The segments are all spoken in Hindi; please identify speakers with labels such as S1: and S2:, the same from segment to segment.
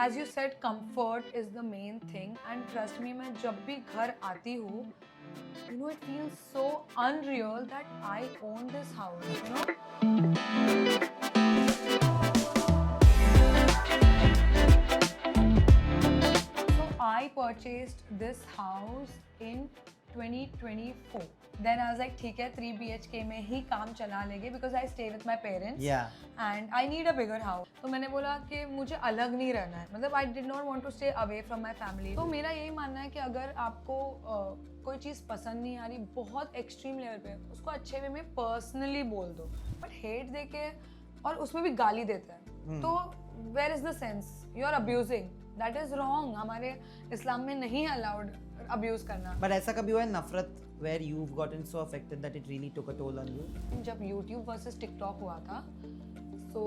S1: as you said, comfort is the main thing, and trust me, मैं जब भी घर आती हूँ, you know, it feels so unreal that I own this house, you know. So I purchased this house in 2024. Then I was like, ठीक है, 3 BHK में ही काम चला लेंगे because I stay with my parents.
S2: Yeah.
S1: And I need a bigger house. तो मैंने बोला कि मुझे अलग नहीं रहना है, मतलब I did not want to stay away from my family. तो मेरा यही मानना है कि अगर आपको कोई चीज़ पसंद नहीं आ रही बहुत एक्सट्रीम लेवल पे, उसको अच्छे वे में पर्सनली बोल दो, बट हेट दे के और उसमें भी गाली देते हैं तो where is the sense? You are abusing, that is wrong. हमारे इस्लाम में नहीं है अलाउड अब्यूज करना.
S2: But ऐसा कभी हुआ है नफरत where you've gotten so affected that it really took a toll on you?
S1: जब YouTube वर्सेस टिकटॉक हुआ था, तो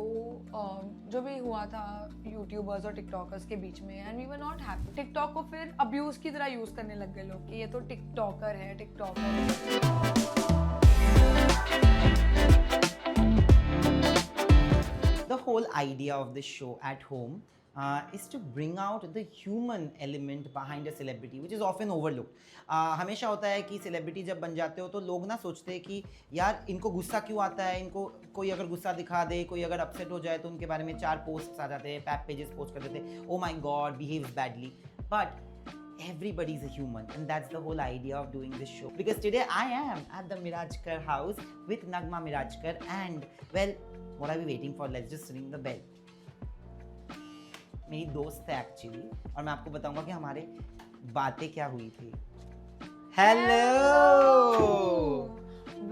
S1: जो भी हुआ था यूट्यूबर्स और टिकटॉकर्स के बीच में, and we were not happy. TikTok को फिर अब्यूज की तरह यूज करने लग गए लोग कि ये तो टिकटॉकर है, टिकटॉकर है.
S2: The whole idea of this show at home is to bring out the human element behind a celebrity, which is often overlooked. हमेशा होता है कि सेलिब्रिटी जब बन जाते हो तो लोग ना सोचते हैं कि यार इनको गुस्सा क्यों आता है, इनको कोई अगर गुस्सा दिखा दे, कोई अगर अपसेट हो जाए तो उनके बारे में 4 पोस्ट्स आ जाते हैं, पेजेस पोस्ट कर देते हैं, oh my god behaves badly. But everybody is a human, and that's the whole idea of doing this show, because today I am at the Mirajkar house with Nagma Mirajkar, and well, what are we waiting for? Let's just ring the bell. मेरी दोस्त है एक्चुअली, और मैं आपको बताऊंगा कि हमारे बातें क्या हुई थी. Hello,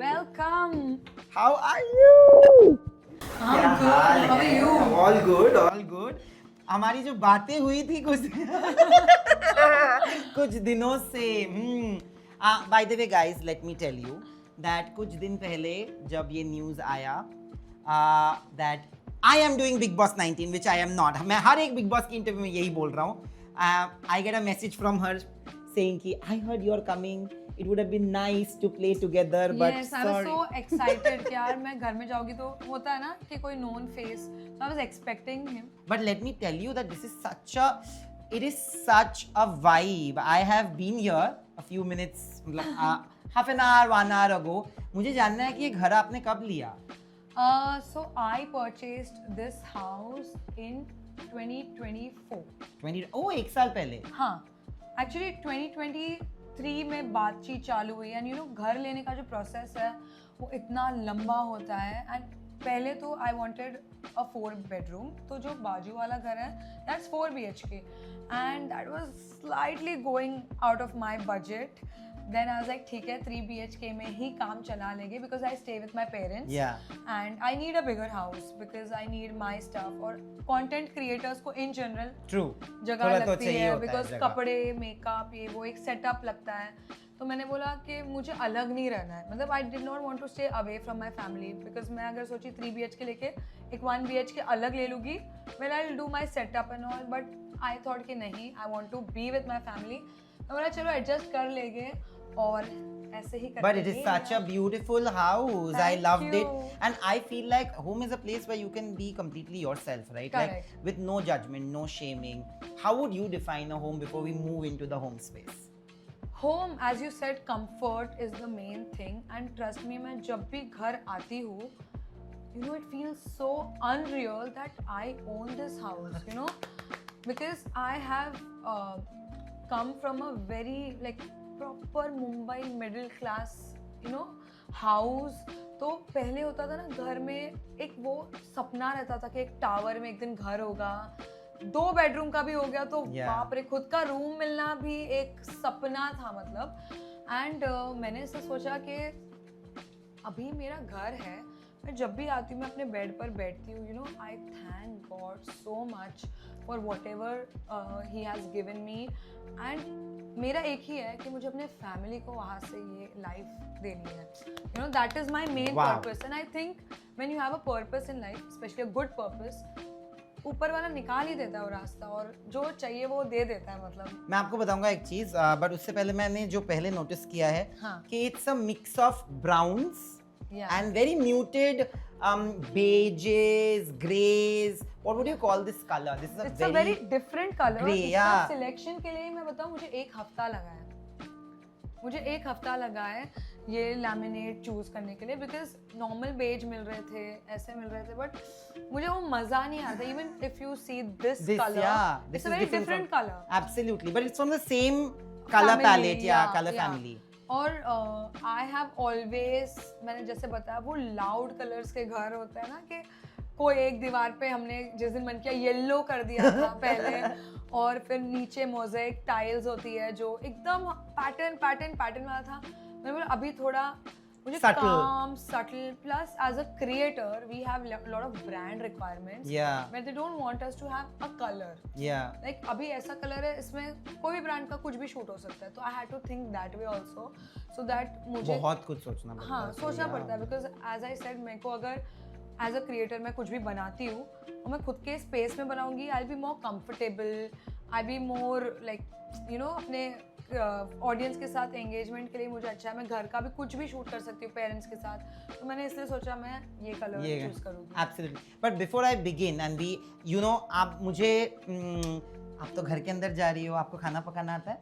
S1: welcome.
S2: How are you?
S1: I'm good. How are you?
S2: All good, all good. हमारी जो बातें हुई थी कुछ कुछ दिनों से. By the way guys, let me tell you that कुछ दिन पहले जब ये न्यूज़ आया that I am doing Bigg Boss 19, which I am not. मैं हर एक बिग बॉस की इंटरव्यू में यही बोल रहा हूँ. I get a message from her saying कि I heard you are coming, it would have been nice to play together, but
S1: yes, I was so excited कि यार मैं घर में जाऊंगी तो होता है ना कि कोई known face, so I was expecting him.
S2: But let me tell you that it is such a vibe. I have been here a few minutes, मतलब half an hour, 1 hour ago. मुझे जानना है कि ये घर आपने कब लिया?
S1: So I purchased this house in 2024.
S2: एक साल पहले.
S1: हाँ, actually 2023 में बातचीत चालू हुई, एंड यू नो घर लेने का जो प्रोसेस है वो इतना लंबा होता है. एंड पहले तो आई वांटेड अ 4 bedroom, तो जो बाजू वाला घर है that's 4 BHK, and that was slightly going out of my budget. Then I was like ठीक है, 3 BHK में ही काम चला लेंगे because I stay with my parents, and I need a bigger house because I need my stuff. और कंटेंट क्रिएटर्स को इन जनरल जगह लगती है बिकॉज कपड़े, मेकअप, ये वो एक सेटअप लगता है. तो मैंने बोला कि मुझे अलग नहीं रहना है, मतलब I did not want to stay away from my family, because मैं अगर सोची 3 BHK लेके एक 1 BHK अलग ले लूँगी, well I will do my setup and all, but I thought कि नहीं, I want to be with my family. मैं बोला चलो एडजस्ट कर लेंगे और ऐसे ही करते.
S2: But it is such a beautiful house. I loved it, and I feel like home is a place where you can be completely yourself, right?
S1: Correct.
S2: Like with no judgment, no shaming. How would you define a home before we move into the home space?
S1: Home, as you said, comfort is the main thing, and trust me, मैं जब भी घर आती हूँ, you know, it feels so unreal that I own this house, you know, because I have come from a very like proper Mumbai middle class, you know, house. तो पहले होता था ना घर में एक वो सपना रहता था कि एक टावर में एक दिन घर होगा, 2 bedroom का भी हो गया तो बाप रे, खुद का रूम मिलना भी एक सपना था मतलब. एंड मैंने ऐसा सोचा कि अभी मेरा घर है, मैं जब भी आती हूँ मैं अपने बेड पर बैठती हूँ, you know, I thank God so much for what ever he has given me. And मेरा एक ही है कि मुझे अपने फैमिली को वहाँ से ये लाइफ देनी है, you know, that is my main purpose. And I think when you have a purpose in life, specially a good purpose, ऊपर वाला निकाल ही देता है वो रास्ता, और जो चाहिए वो दे देता है. मतलब
S2: मैं आपको बताऊंगा एक चीज, बट उससे पहले मैंने जो पहले नोटिस किया है कि it's a mix of browns
S1: Yeah.
S2: and very muted beiges, greys. What would you call this color? This is
S1: It's a very different color.
S2: grey,
S1: इसका
S2: yeah.
S1: सिलेक्शन के लिए मैं बताऊं, मुझे एक हफ्ता लगा है ये लैमिनेट चूज करने के लिए, बिकॉज नॉर्मल बेज मिल रहे थे, ऐसे मिल रहे थे, बट मुझे वो मजा नहीं आता. Even if you see this colour,
S2: this
S1: it's a
S2: is
S1: very
S2: different
S1: different
S2: from-
S1: colour.
S2: Absolutely, but it's from the same color
S1: Family,
S2: palette,
S1: yeah,
S2: color
S1: yeah.
S2: family.
S1: और आई हैव ऑलवेज, मैंने जैसे बताया, वो लाउड कलर्स के घर होते हैं ना, कि कोई एक दीवार पे हमने जिस दिन मन किया येलो कर दिया था पहले, और फिर नीचे मोज़ेक टाइल्स होती है जो एकदम पैटर्न वाला था. मैंने बोला अभी थोड़ा मुझे
S2: Subtle.
S1: काम, subtle, plus as a creator we have lot of brand requirements
S2: Yeah,
S1: but they don't want us to have a colour.
S2: yeah.
S1: Like अभी ऐसा कलर है, इसमें कोई भी ब्रांड का कुछ भी शूट हो सकता है, तो I had to think that way also, so that मुझे
S2: बहुत कुछ सोचना पड़ता
S1: हाँ
S2: है.
S1: सोचना
S2: Yeah.
S1: पड़ता है, बिकॉज एज आई सेड, मेरे को अगर एज अ क्रिएटर मैं कुछ भी बनाती हूँ और मैं खुद के स्पेस में बनाऊंगी, I be more comfortable, I be more like you know, अपने ऑडियंस के साथ एंगेजमेंट के लिए मुझे अच्छा है. मैं घर का भी कुछ भी शूट कर सकती हूँ पेरेंट्स के साथ, तो मैंने इसलिए सोचा मैं ये कलर चूज करूँगी.
S2: Absolutely. But before I begin and we, you know, आप मुझे आप तो घर के अंदर जा रही हो, आपको खाना पकाना आता है?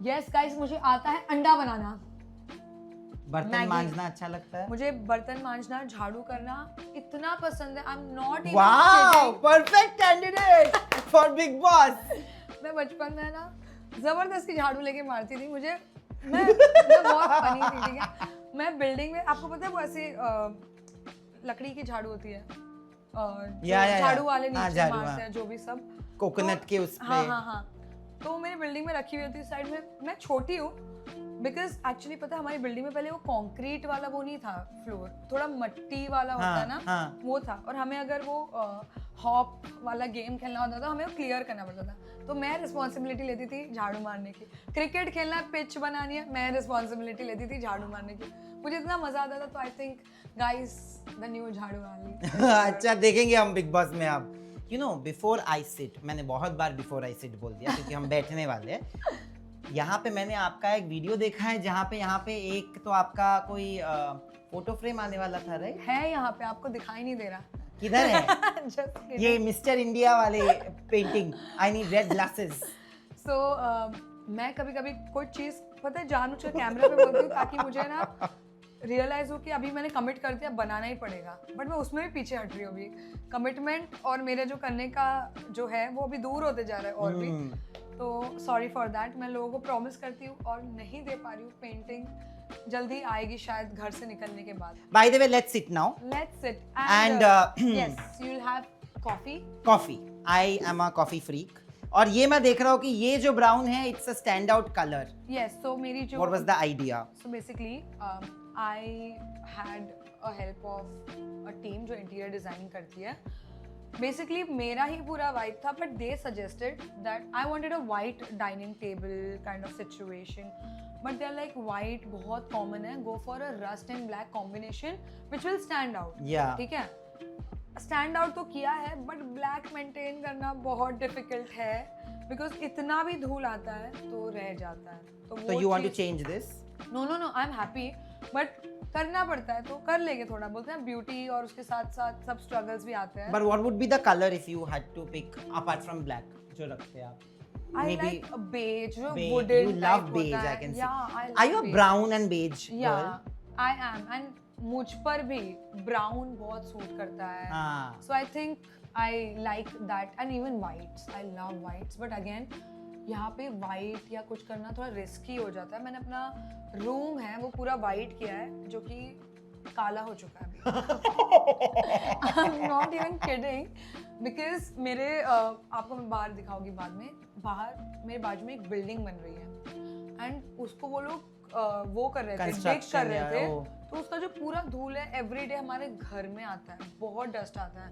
S1: यस गाइस, मुझे आता है अंडा बनाना,
S2: बर्तन
S1: Maggi.
S2: मांजना अच्छा लगता है?
S1: मुझे बर्तन मांजना, झाड़ू करना इतना पसंद है. आई am not
S2: Wow, perfect candidate for Big Boss.
S1: मैं बचपन में ना जबरदस्ती झाड़ू लेके मारती थी. मैं बहुत फनी थी, ठीक है. मैं बिल्डिंग में, आपको पता है वो ऐसी लकड़ी की झाड़ू होती है, झाड़ू वाले नीचे मारते हैं जो भी सब
S2: कोकोनट के उस पे.
S1: हाँ. तो वो मेरी बिल्डिंग में रखी हुई होती है साइड में. मैं छोटी हूँ, बिकॉज एक्चुअली पता है हमारी बिल्डिंग में पहले वो कंक्रीट वाला वो नहीं था फ्लोर, थोड़ा मट्टी वाला होता है ना,
S2: हाँ.
S1: वो था. और हमें अगर वो हॉप वाला गेम खेलना होता था, हमें वो क्लियर करना पड़ता था. तो मैं रिस्पॉन्सिबिलिटी लेती थी झाड़ू मारने की. क्रिकेट खेलना है, पिच बनानी है, मैं रिस्पॉन्सिबिलिटी लेती थी झाड़ू मारने की. मुझे इतना मजा आता था. तो I think guys the new झाड़ू वाली.
S2: अच्छा, देखेंगे हम बिग बॉस में अब. You know, before I sit, मैंने बहुत बार बिफोर आई सिट बोल दिया क्योंकि हम बैठने वाले हैं. यहाँ पे मैंने आपका एक वीडियो देखा है जहाँ पे एक तो आपका कोई फोटो फ्रेम आने वाला था, राइट?
S1: है यहाँ पे, आपको दिखाई नहीं दे रहा.
S2: किधर है?
S1: Just kidding.
S2: ये मिस्टर इंडिया वाले painting, I need red glasses.
S1: So मैं कभी कभी कोई चीज़, पता है, जानबूझ कर कैमरे पे बोलती हूँ ताकि मुझे ना रियलाइज हो कि अभी मैंने कमिट कर दिया, बनाना ही पड़ेगा. बट मैं उसमें भी पीछे हट रही हूँ अभी. कमिटमेंट और मेरे जो करने का जो है वो अभी दूर होते जा रहा है और भी. तो सॉरी फॉर दैट. मैं लोगों को प्रॉमिस करती हूँ और नहीं दे पा रही हूँ. पेंटिंग जल्दी आएगी शायद घर से निकलने के बाद.
S2: Bye the way, let's sit now.
S1: Let's sit
S2: And,
S1: yes, you will have coffee.
S2: Coffee, I am a coffee freak. और ये मैं देख रहा हूँ कि ये जो ब्राउन है, it's a stand out colour.
S1: Yes, तो मेरी जो,
S2: what was the idea?
S1: so basically I had a help of a team जो इंटीरियर डिजाइनिंग करती है. बेसिकली मेरा ही पूरा वाइब था, but they suggested that I wanted a white dining table kind of situation, but they are like white बहुत कॉमन है, go for a rust and black combination which will stand out.
S2: Yeah,
S1: ठीक है, स्टैंड आउट तो किया है, बट ब्लैक मेंटेन करना बहुत डिफिकल्ट है, बिकॉज इतना भी धूल आता है तो रह जाता है.
S2: तो you want to change this?
S1: No, I am happy, but करना पड़ता है तो कर लेंगे. थोड़ा बोलते हैं ब्यूटी और उसके साथ साथ सब स्ट्रगल्स भी आते हैं.
S2: But what would be the colour if you had to pick apart from black जो रखते हैं आप?
S1: आई लाइक बेज, जो
S2: beige.
S1: Wooden
S2: You love beige, I can see.
S1: Yeah, I
S2: Are you a
S1: like beige.
S2: brown and beige girl?
S1: Yeah, I am, and मुझ पर भी ब्राउन बहुत सूट करता है.
S2: हाँ.
S1: So I think I like that, and even whites. I love whites, but again यहाँ पे वाइट या कुछ करना थोड़ा रिस्की हो जाता है. मैंने अपना रूम है वो पूरा वाइट किया है, जो कि काला हो चुका है. आई am not even kidding, because मेरे आपको मैं बाहर दिखाऊंगी बाद में. बाहर मेरे बाजू में एक बिल्डिंग बन रही है, एंड उसको वो लोग वो कर रहे थे, डिग कर
S2: Construction
S1: रहे
S2: या
S1: थे.
S2: वो.
S1: तो उसका जो पूरा धूल है एवरीडे हमारे घर में आता है, बहुत डस्ट आता है.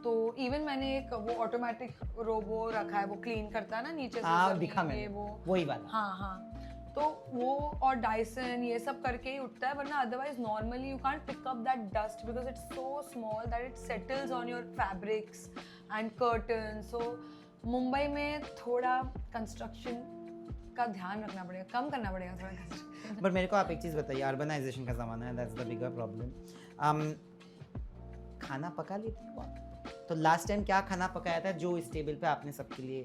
S1: तो इवन मैंने एक वो ऑटोमेटिक रोबो रखा है, वो क्लीन करता है ना नीचे से
S2: हाँ,
S1: जमीन,
S2: दिखा
S1: ये
S2: मैंने,
S1: वो.
S2: वही वाला.
S1: हाँ. तो वो और डाइसन ये सब करके ही उठता है, वरना otherwise normally you can't pick up that dust because it's so small that it settles on your fabrics and curtain. So Mumbai में थोड़ा कंस्ट्रक्शन का ध्यान रखना पड़ेगा, कम करना पड़ेगा थोड़ा कंस्ट्रक्शन।
S2: बट मेरे को आप एक चीज़ बताइए, अर्बनाइजेशन का ज़माना है, दैट्स द बिगर प्रॉब्लम। खाना पका लेती हो आप? तो लास्ट टाइम क्या खाना पकाया था जो इस टेबल पे आपने सबके लिए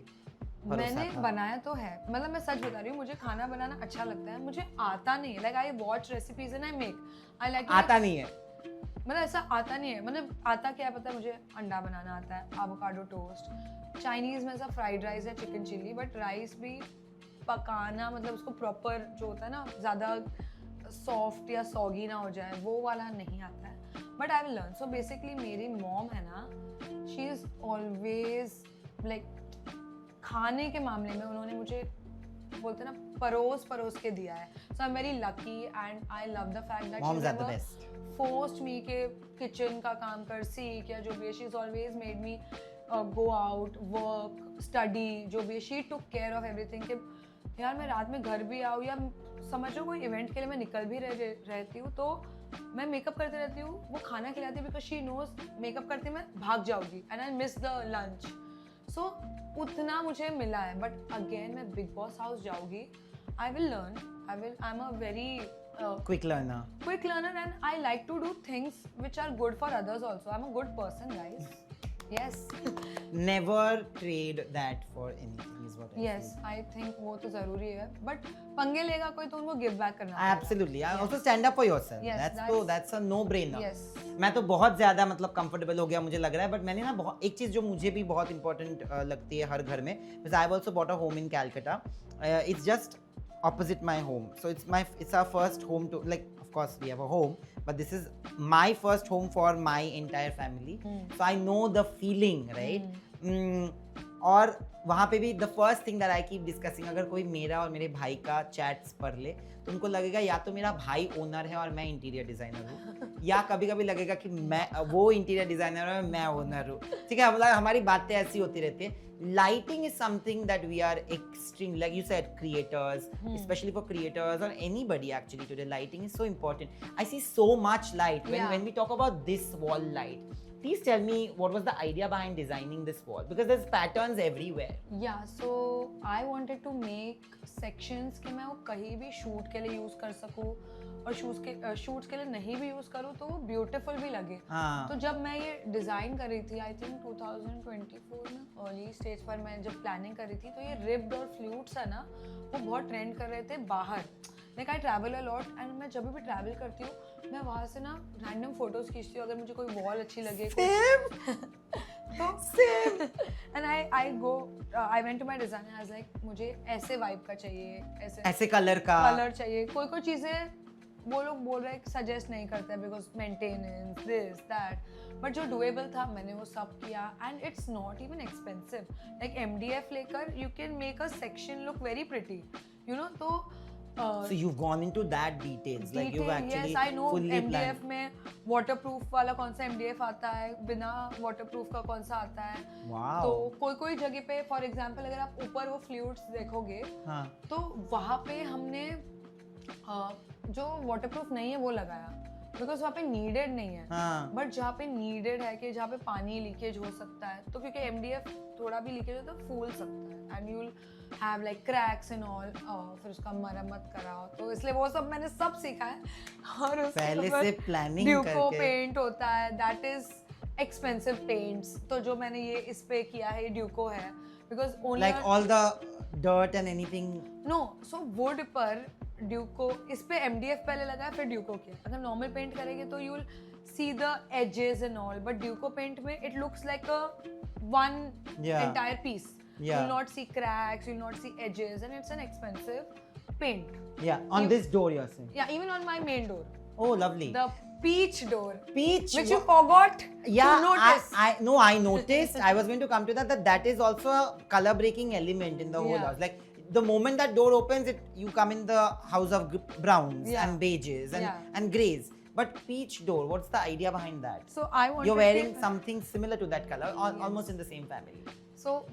S2: परोसा
S1: मैंने
S2: था?
S1: बनाया तो है, मतलब मैं सच बता रही हूँ, मुझे खाना बनाना अच्छा लगता है, मुझे आता नहीं है। Like I watch recipes and I make, I like
S2: आता नहीं है?
S1: मतलब ऐसा आता नहीं है, मतलब आता क्या है पता है मुझे, अंडा बनाना आता है, एवोकाडो टोस्ट, चाइनीज में ऐसा फ्राइड राइस या चिकन चिल्ली, बट राइस भी पकाना, मतलब उसको प्रॉपर जो होता है ना, ज़्यादा सॉफ्ट या सॉगी ना हो जाए, वो वाला नहीं आता है, but I will learn. So basically मेरी मॉम है ना, शी इज़ ऑलवेज लाइक खाने के मामले में उन्होंने मुझे बोलते ना परोस के दिया है। So I am very lucky and I love the fact that
S2: Moms are the best.
S1: Forced me के किचन का काम कर, सीख या जो भी, she is always made me go out, work, study, जो भी, she took care of everything. कि यार मैं रात में घर भी आऊँ या समझो कोई इवेंट के लिए मैं निकल भी रहती हूँ, तो मैं मेकअप करते रहती हूँ, वो खाना खिलाती है, बिकॉज शी नोज मेकअप करते मैं भाग जाऊँगी and I miss the lunch. So उतना मुझे मिला है, बट अगेन मैं बिग बॉस हाउस जाऊँगी, I will learn, I am a very
S2: Quick learner.
S1: quick learner and I like to do things which are good for others also. I'm a good person, guys. Yes.
S2: Never trade that for anything is what I
S1: Yes,
S2: feel.
S1: I think वो तो जरूरी है, but पंगे लेगा कोई तो उनको give back करना पड़ेगा।
S2: Absolutely. I
S1: Yes.
S2: also stand up for yourself.
S1: Yes,
S2: that's a no brainer.
S1: Yes.
S2: मैं तो बहुत ज़्यादा मतलब कंफर्टेबल हो गया मुझे लग रहा है, बट मैंने ना बहुत एक चीज़ जो मुझे भी बहुत इंपॉर्टेंट लगती है हर घर में, because I have also bought a home in Calcutta, it's just opposite my home, so it's our first home to, like, of course we have a home, but this is my first home for my entire family. So I know the feeling, right? और वहाँ पे भी the first thing that I keep discussing, अगर कोई मेरा और मेरे भाई का चैट्स पढ़ ले तो उनको लगेगा या तो मेरा भाई ओनर है और मैं इंटीरियर डिज़ाइनर हूँ, या कभी कभी लगेगा कि मैं वो इंटीरियर डिज़ाइनर है और मैं ओनर हूँ। ठीक है, मतलब हमारी बातें ऐसी होती रहती है। Lighting is something that we are extreme, like you said, creators, especially for creators or anybody actually today, lighting is so important. I see so much light when we talk about this wall light. Please tell me what was the idea behind designing this wall, because there's patterns everywhere.
S1: Yeah, so I wanted to make sections कि मैं वो कहीं भी शूट के लिए यूज कर सकूँ, और शूट्स के लिए नहीं भी यूज करूँ तो वो ब्यूटीफुल भी लगे। तो जब मैं ये डिज़ाइन कर रही थी, आई थिंक 2024 में अर्ली स्टेज पर मैं जब प्लानिंग कर रही थी, तो ये रिब्ड और फ्लूट्स है ना, वो बहुत ट्रेंड कर रहे थे बाहर। Like I travel a lot and मैं जब भी ट्रैवल करती हूँ मैं वहाँ से ना रैंडम फोटोज खींचती हूँ, अगर मुझे कोई वॉल अच्छी लगे तो same and I went to my designer, I was like मुझे ऐसे वाइब का चाहिए, ऐसे
S2: कलर
S1: चाहिए। कोई चीज़ें वो लोग बोल रहे हैं सजेस्ट नहीं करते because maintenance this that, but जो डुएबल था मैंने वो सब किया and it's not even expensive. Like MDF लेकर you can make a section look very pretty, you know. तो
S2: so you've gone into that details, like you've actually
S1: yes, I know
S2: fully
S1: MDF
S2: planned.
S1: में waterproof वाला कौन सा MDF आता है, बिना waterproof का कौन सा आता है।
S2: Wow.
S1: तो कोई जगह पे फॉर एग्जांपल अगर आप ऊपर वो फ्लूइड्स देखोगे,
S2: हाँ.
S1: तो वहाँ पे हमने जो वाटरप्रूफ नहीं है वो लगाया, बिकॉज वहाँ पे नीडेड नहीं है। बट जहाँ पे नीडेड है कि जहाँ पे पानी लीकेज हो सकता है, तो क्योंकि MDF थोड़ा भी लीकेज हो तो फूल सकता है and you will have like cracks and all, फिर उसका मरम्मत कराओ, तो इसलिए वो सब मैंने सब सीखा है। और
S2: पहले से प्लानिंग करके
S1: ड्यूको पेंट होता है, दैट इज एक्सपेंसिव पेंट्स, तो जो मैंने ये इस पे किया है ये ड्यूको है, because only
S2: like all the dirt and anything.
S1: No, so wood पर ड्यूको, इस पे MDF पहले लगाया फिर ड्यूको किया। अगर नॉर्मल पेंट करेंगे तो you will see the edges and all, but Duco paint में it looks like a one entire piece, you will not see cracks, you will not see edges, and it's an expensive paint.
S2: Yeah, on this door you're saying.
S1: Yeah, even on my main door,
S2: Oh, lovely.
S1: the peach door,
S2: Peach,
S1: which you forgot
S2: yeah,
S1: to notice.
S2: I noticed. I was going to come to that is also a color breaking element in the whole house. Like the moment that door opens, you come in the house of browns and beiges and grays. But peach door, what's the idea behind that?
S1: So I wanted
S2: you're wearing something similar to that color, almost in the same family.
S1: So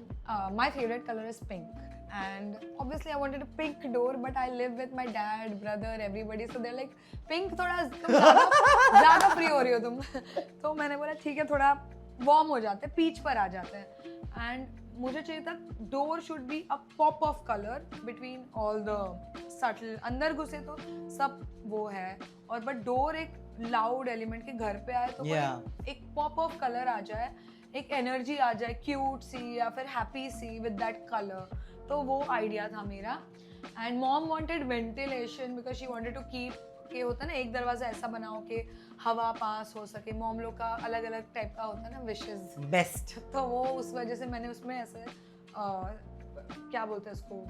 S1: my favorite color is pink, and obviously I wanted a pink door, but I live with my dad, brother, everybody, so they're like pink थोड़ा ज़्यादा free हो रही हो तुम। तो मैंने बोला ठीक है, थोड़ा warm हो जाते हैं, peach पर आ जाते हैं। And मुझे चाहिए था door should be a pop of colour between all the subtle, अंदर घुसे तो सब वो है, और बट डोर एक लाउड एलिमेंट के घर पे आए तो कोई एक पॉप ऑफ कलर आ जाए, एक एनर्जी आ जाए क्यूट सी या फिर हैप्पी सी विद दैट कलर, तो वो आइडिया था मेरा। And mom wanted ventilation because she wanted to keep, के होता है ना एक दरवाजा ऐसा बनाओ कि हवा पास हो सके, मॉम लोग का अलग अलग टाइप का होता है ना विशेस
S2: बेस्ट।
S1: तो वो उस वजह से मैंने उसमें ऐसे क्या बोलते हैं उसको,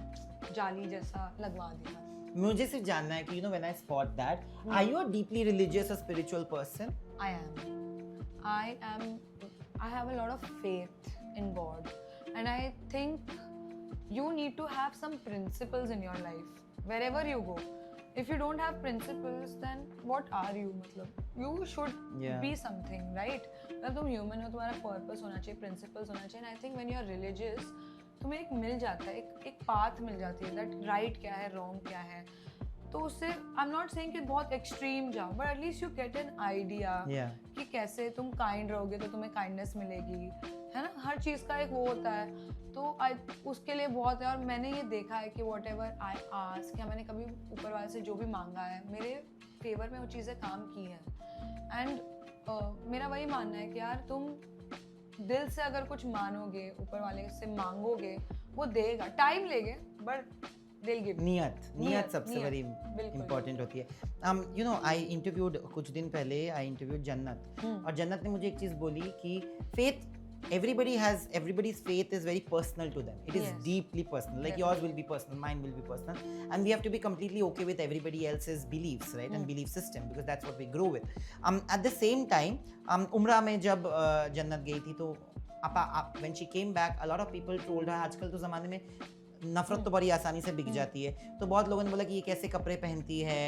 S1: जाली जैसा लगवा दिया।
S2: मुझे सिर्फ जानना है कि you know when I spot that, are you a deeply religious और spiritual person?
S1: I have a lot of faith in God, and I think you need to have some principles in your life wherever you go. If you don't have principles, then what are you? मतलब you should be something, right? मतलब तुम human हो, तुम्हारा purpose होना चाहिए, principles होना चाहिए. And I think when you are religious, तुम्हें एक मिल जाता है, एक path मिल जाती है that right क्या है, wrong क्या है. तो उससे I'm not saying कि बहुत extreme जाओ, but at least you get an idea कि कैसे तुम kind रहोगे तो तुम्हें kindness मिलेगी, है ना? हर चीज़ का एक वो होता है, तो उसके लिए बहुत है। और मैंने ये देखा है कि whatever I ask, या मैंने कभी ऊपर वाले से जो भी मांगा है मेरे फेवर में वो चीज़ें काम की हैं। एंड मेरा वही मानना है कि यार तुम दिल से अगर कुछ मानोगे, ऊपर वाले से मांगोगे, वो देगा, टाइम लेगे बट
S2: नियत सबसे बड़ी इम्पोर्टेंट होती है। यू नो आई इंटरव्यूड कुछ दिन पहले, आई इंटरव्यूड जन्नत, और जन्नत ने मुझे एक चीज़ बोली कि faith, everybody's faith is very personal to them. It is deeply personal. Like yours will be personal, mine will be personal, and we have to be completely okay with everybody else's beliefs, right? And belief system, because that's what we grow with. At the same time, उम्रा में जब जन्नत गई थी तो when she came back, a lot of people told her, आजकल तो ज़माने में नफरत तो बड़ी आसानी से बिक जाती है, तो बहुत लोगों ने बोला कि ये कैसे कपड़े पहनती है,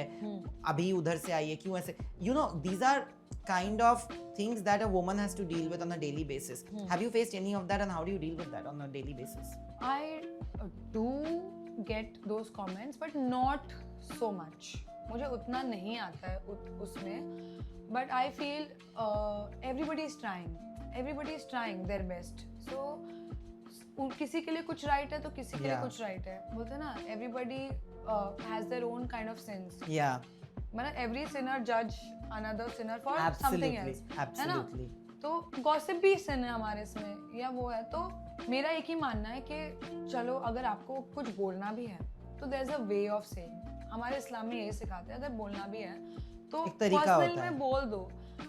S2: अभी उधर से आई है, क्यों ऐसे, you know, these are kind of things that a woman has to deal with on a daily basis. Have you faced any of that, and how do you deal with that on a daily basis?
S1: I do get those comments, but not so much. मुझे उतना नहीं आता है उसमें, but I feel everybody is trying their best. So किसी के लिए कुछ राइट है तो किसी के लिए कुछ राइट है, बोलते हैं ना, everybody has their own kind of sins. मतलब every sinner judge another sinner for something else, है ना? तो gossip भी sin है हमारे इसमें, या वो है, तो मेरा एक ही मानना है कि चलो अगर आपको कुछ बोलना भी है तो there's a way of saying. हमारे इस्लाम में यही सिखाते हैं, अगर बोलना भी है तो पर्सनल में बोल दो.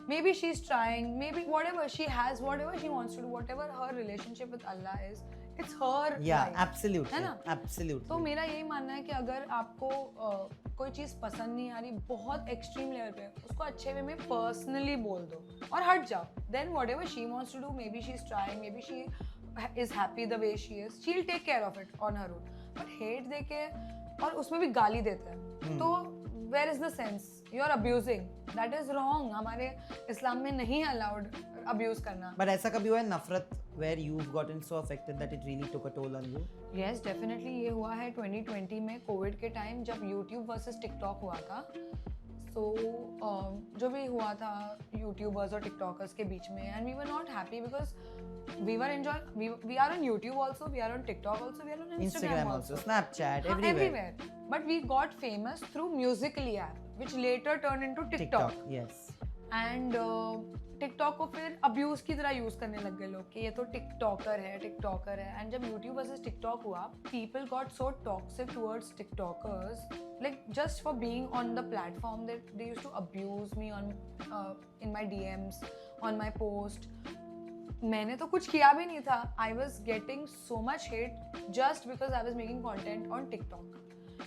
S1: Maybe she's trying, maybe whatever she has, whatever she wants to do, whatever her relationship with Allah is, it's her life.
S2: Absolutely,
S1: है ना?
S2: Absolutely.
S1: तो मेरा यही मानना है कि अगर आपको कोई चीज़ पसंद नहीं आ रही बहुत एक्सट्रीम लेवल पे, उसको अच्छे वे में पर्सनली बोल दो और हट जाओ. Then whatever she wants to do, maybe she's trying, maybe she is happy the way she is, she'll take care of it on her own. But hate देके और उसमें भी गाली देते हैं, तो where is the sense? You are abusing. That is wrong. हमारे इस्लाम में नहीं allowed abuse करना.
S2: But ऐसा कभी हुआ है नफरत where you've gotten so affected that it really took a toll on you?
S1: Yes, definitely. ये हुआ है 2020 में कोविड के टाइम जब YouTube versus TikTok हुआ था. So जो भी हुआ था YouTubers और TikTokers के बीच में, and we were not happy because we were enjoying. We are on YouTube also, we are on TikTok also, we are on Instagram also,
S2: Snapchat, everywhere.
S1: But we got famous through Musical.ly app, which later turned into TikTok.
S2: Yes.
S1: And TikTok को फिर abuse की तरह use करने लग गए लोग कि ये तो TikToker है. And जब YouTube versus TikTok हुआ, people got so toxic towards TikTokers, like just for being on the platform, they used to abuse me on in my DMs, on my post. मैंने तो कुछ किया भी नहीं था. I was getting so much hate just because I was making content on TikTok,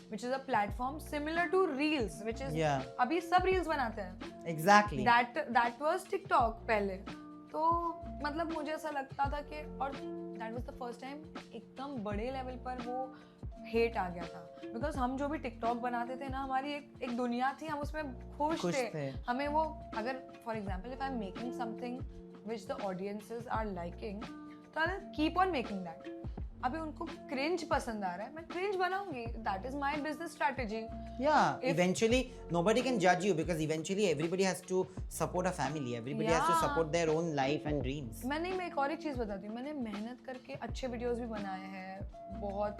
S1: which is a platform similar to Reels, which is अभी सब Reels बनाते हैं.
S2: Exactly.
S1: That was TikTok पहले. तो मतलब मुझे ऐसा लगता था कि, और that was the first time एकदम बड़े लेवल पर वो हेट आ गया था, बिकॉज हम जो भी टिकटॉक बनाते थे ना, हमारी एक दुनिया थी, हम उसमें खुश थे. हमें वो, अगर for example if I am making something which the audiences are liking, so I'll keep on making that. अभी उनको क्रिंज पसंद आ रहा है, मैं क्रिंज बनाऊंगी. That is my business strategy.
S2: Yeah, eventually nobody can judge you because eventually everybody has to support a family. Everybody has to
S1: Yeah.
S2: support their own life and dreams.
S1: मैं एक और एक चीज़ बताती हूँ. मैंने मेहनत करके अच्छे वीडियोस भी बनाए हैं, बहुत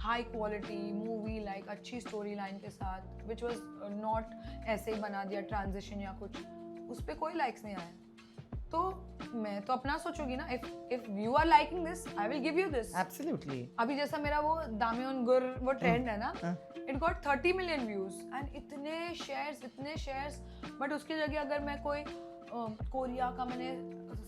S1: हाई क्वालिटी मूवी लाइक अच्छी स्टोरी लाइन के साथ, विच वॉज नॉट ऐसे ही बना दिया ट्रांजिशन या कुछ, उस पर कोई लाइक्स नहीं आए. तो मैं तो अपना सोचूंगी ना, if you are liking this I will give you this.
S2: Absolutely.
S1: अभी जैसा मेरा वो दामे उन गुर वो ट्रेंड है ना, it got 30 million views and इतने शेयर्स. बट उसकी जगह अगर मैं कोई कोरिया का मैंने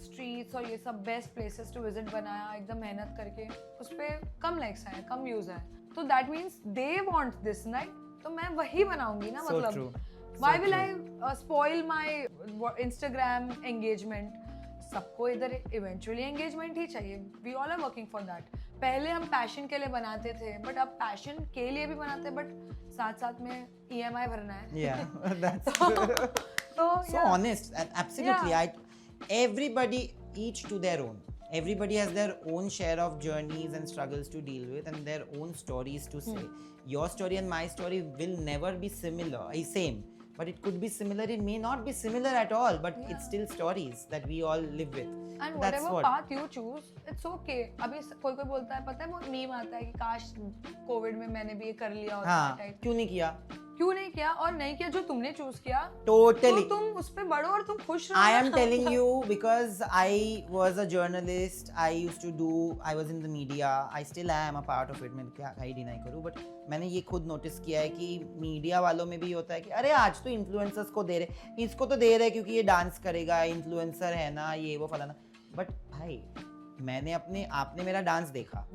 S1: स्ट्रीट्स और ये सब बेस्ट प्लेसेस टू विजिट बनाया एकदम मेहनत करके, उस पर कम लाइक्स आए, कम व्यूज आए, तो that means they want this right. तो मैं वही बनाऊंगी ना.
S2: So
S1: मतलब
S2: true.
S1: Why will I spoil my Instagram engagement. सबको इधर इवेंचुअली एंगेजमेंट ही चाहिए. We all are working for that. पहले हम पैशन के लिए बनाते थे, बट अब पैशन के लिए भी बनाते हैं, बट साथ साथ में EMI भरना है.
S2: Yeah, that's
S1: तो
S2: so honest. And absolutely. Everybody each to their own. Everybody has their own share of journeys and struggles to deal with and their own stories to say. Your story and my story will never be similar, same. But it could be similar, it may not be similar at all, but it's still stories that we all live with.
S1: And
S2: That's
S1: whatever
S2: what.
S1: path you choose, it's okay. अभी कोई बोलता है, पता है वो मीम आता है कि काश कोविड में मैंने भी ये कर लिया होता
S2: हाँ,
S1: टाइप.
S2: क्यों नहीं किया?
S1: क्यों नहीं किया? और नहीं किया जो तुमने चूज किया,
S2: Totally.
S1: तो तुम उस पे बढ़ो और तुम खुश रहो.
S2: I am telling you because I was a journalist. I was in the media. I still am a part of it. मैं क्या ही डिनाई करूँ, but मैंने ये खुद नोटिस किया है कि मीडिया वालों में भी होता है कि अरे आज तो इन्फ्लुएंसर्स को दे रहे, इसको तो दे रहे क्योंकि ये डांस करेगा, इन्फ्लुएंसर है ना, ये वो फलाना. बट भाई आपने मेरा डांस देखा.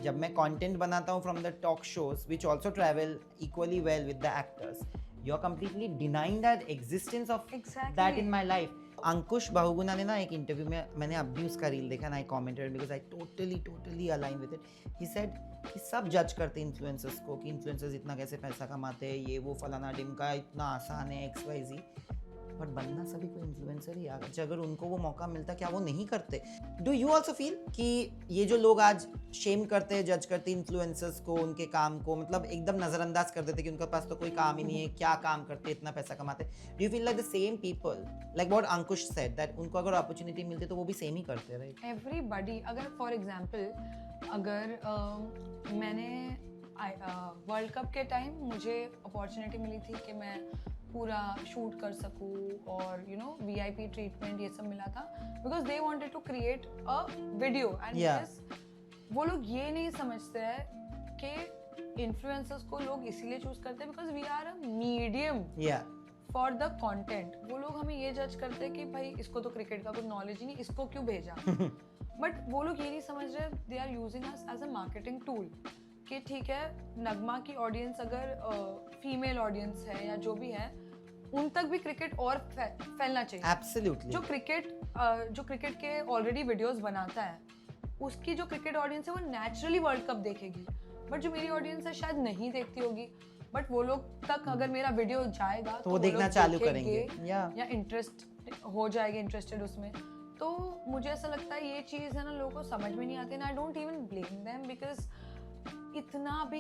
S2: जब मैं कंटेंट बनाता हूँ from the talk shows which also travel equally well with the actors, you are completely denying that existence of that in my life. Ankush Bahuguna ने ना एक इंटरव्यू में, मैंने अब भी उसका रील देखा ना, आई commented because I totally align with it. He said कि सब जज करते हैं इन्फ्लुएंसर्स को कि इन्फ्लुएंसर्स इतना कैसे पैसा कमाते हैं, ये वो फलाना डिमका, इतना आसान है XYZ. बट बनना सभी को इन्फ्लुएंसर ही अगर उनको वो मौका मिलता, क्या वो नहीं करते? डू यू ऑल्सो फील कि ये जो लोग आज शेम करते हैं, जज करते हैं इन्फ्लुएंसर्स को, उनके काम को, मतलब एकदम नज़रअंदाज कर देते कि उनके पास तो कोई काम ही नहीं है, क्या काम करते, इतना पैसा कमाते? Do you feel like the same people like what Ankush said that उनको अगर अपॉर्चुनिटी मिलती तो वो भी सेम ही करते, राइट?
S1: एवरीबॉडी. अगर फॉर एग्जांपल अगर मैंने वर्ल्ड कप के टाइम मुझे अपॉर्चुनिटी मिली थी कि मैं पूरा शूट कर सकूँ और VIP ट्रीटमेंट ये सब मिला था, because they wanted to create a video. एंड वो लोग ये नहीं समझते हैं कि इन्फ्लुएंसर्स को लोग इसीलिए चूज करते हैं because we are a medium for the content. वो लोग हमें ये जज करते हैं कि भाई इसको तो क्रिकेट का कुछ नॉलेज ही नहीं, इसको क्यों भेजा. बट वो लोग ये नहीं समझ रहे, they are using us as a marketing tool. कि ठीक है, नगमा की ऑडियंस अगर फीमेल ऑडियंस है या जो भी है, उन तक भी क्रिकेट और फैलना चाहिए.
S2: एब्सोल्युटली.
S1: जो क्रिकेट के ऑलरेडी वीडियोस बनाता है, उसकी जो क्रिकेट ऑडियंस है वो नेचुरली वर्ल्ड कप देखेगी. बट जो मेरी ऑडियंस है शायद नहीं देखती होगी, बट वो लोग तक अगर मेरा वीडियो जाएगा
S2: तो वो देखना चालू करेंगे
S1: या इंटरेस्ट हो जाएगा, इंटरेस्टेड उसमें. तो मुझे ऐसा लगता है ये चीज़ है ना, लोगों को समझ में नहीं आती. And I don't even blame them because इतना भी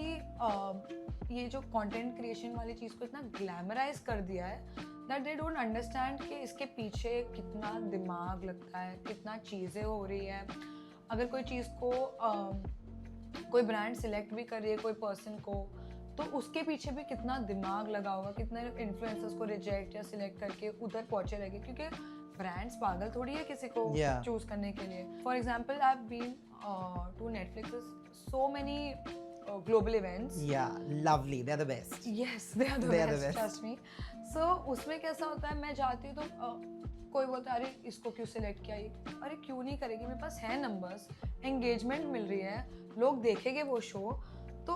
S1: ये जो कंटेंट क्रिएशन वाली चीज़ को इतना ग्लैमराइज कर दिया है दैट दे डोंट अंडरस्टैंड कि इसके पीछे कितना दिमाग लगता है, कितना चीज़ें हो रही है. अगर कोई चीज़ को कोई ब्रांड सिलेक्ट भी कर रही है कोई पर्सन को, तो उसके पीछे भी कितना दिमाग लगा होगा, कितने इन्फ्लुएंसर्स को रिजेक्ट या सिलेक्ट करके उधर पहुंचे रहेंगे, क्योंकि ब्रांड्स पागल थोड़ी है किसी को चूज करने के लिए. For example I have been to Netflix so many global events.
S2: Yeah, lovely. They're the best.
S1: Yes, they are the best. Trust me. So उसमें कैसा होता है, मैं जाती हूँ तो कोई बोलता है अरे इसको क्यों सिलेक्ट किया, ये अरे क्यों नहीं करेगी, मेरे पास है नंबर्स, एंगेजमेंट मिल रही है, लोग देखेंगे वो शो, तो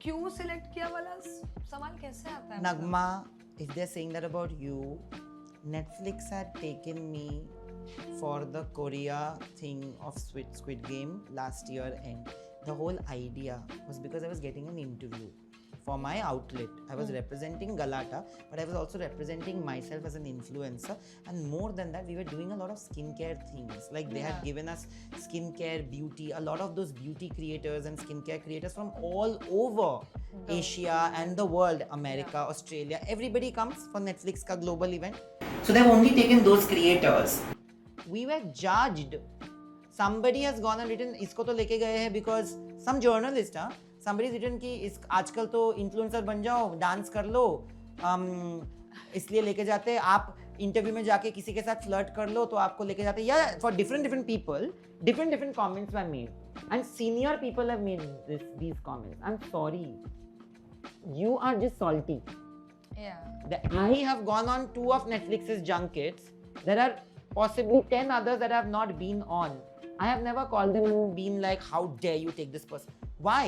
S1: क्यों सिलेक्ट किया वाला सवाल कैसे आता है?
S2: Nagma, if they're saying that about you, Netflix had taken me for the Korea thing of Squid Game last year end. The whole idea was because I was getting an interview for my outlet. I was
S1: Hmm.
S2: representing Galata, but I was also representing myself as an influencer. And more than that, we were doing a lot of skincare things. Like they had
S1: Yeah.
S2: given us skincare, beauty, a lot of those beauty creators and skincare creators from all over
S1: The-
S2: Asia and the world, America, Australia. Everybody comes for Netflix ka global event. So they've only taken those creators. We were judged. Somebody has gone and written इसको तो लेके गए हैं because some journalist somebody has written कि इस आजकल तो influencer बन जाओ, डांस कर लो, इसलिए लेके जाते हैं. आप इंटरव्यू में जाके किसी के साथ फ्लर्ट कर लो तो आपको लेके जाते हैं. Yeah, for different people, different comments were made, and senior people have made these comments. I'm sorry, you are just salty.
S1: Yeah.
S2: I have gone on 2 of Netflix's junkets. There are possibly 10 others that I have not been on. I have never called them and been like, how dare you take this person? Why?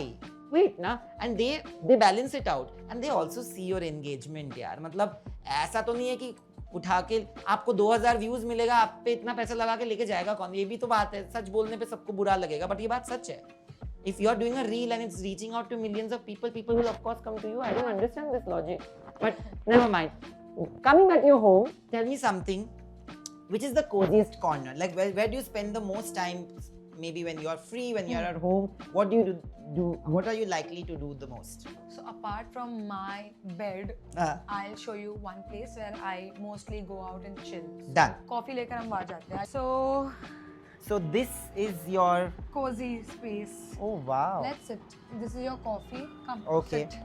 S2: Wait, na? And they balance it out. And they also see your engagement, यार. मतलब ऐसा तो नहीं है कि उठा के आपको 2000 व्यूज मिलेगा, आप पे इतना पैसा लगा के लेके जाएगा कौन? ये भी तो बात है. सच बोलने पे सबको बुरा लगेगा, but ये बात सच है. If you're doing a reel and it's reaching out to millions of people, people will of course come to you. I don't understand this logic. But never mind. Coming back to your home, tell me something. Which is the coziest corner? Like where do you spend the most time? Maybe when you are free, when you are at home. What do you do? What are you likely to do the most?
S1: So apart from my bed, I'll show you one place where I mostly go out and chill.
S2: Done.
S1: Coffee लेकर हम बाहर जाते हैं.
S2: So this is your
S1: Cozy space.
S2: Oh wow.
S1: Let's sit. This is your coffee. Come.
S2: Okay.
S1: Sit.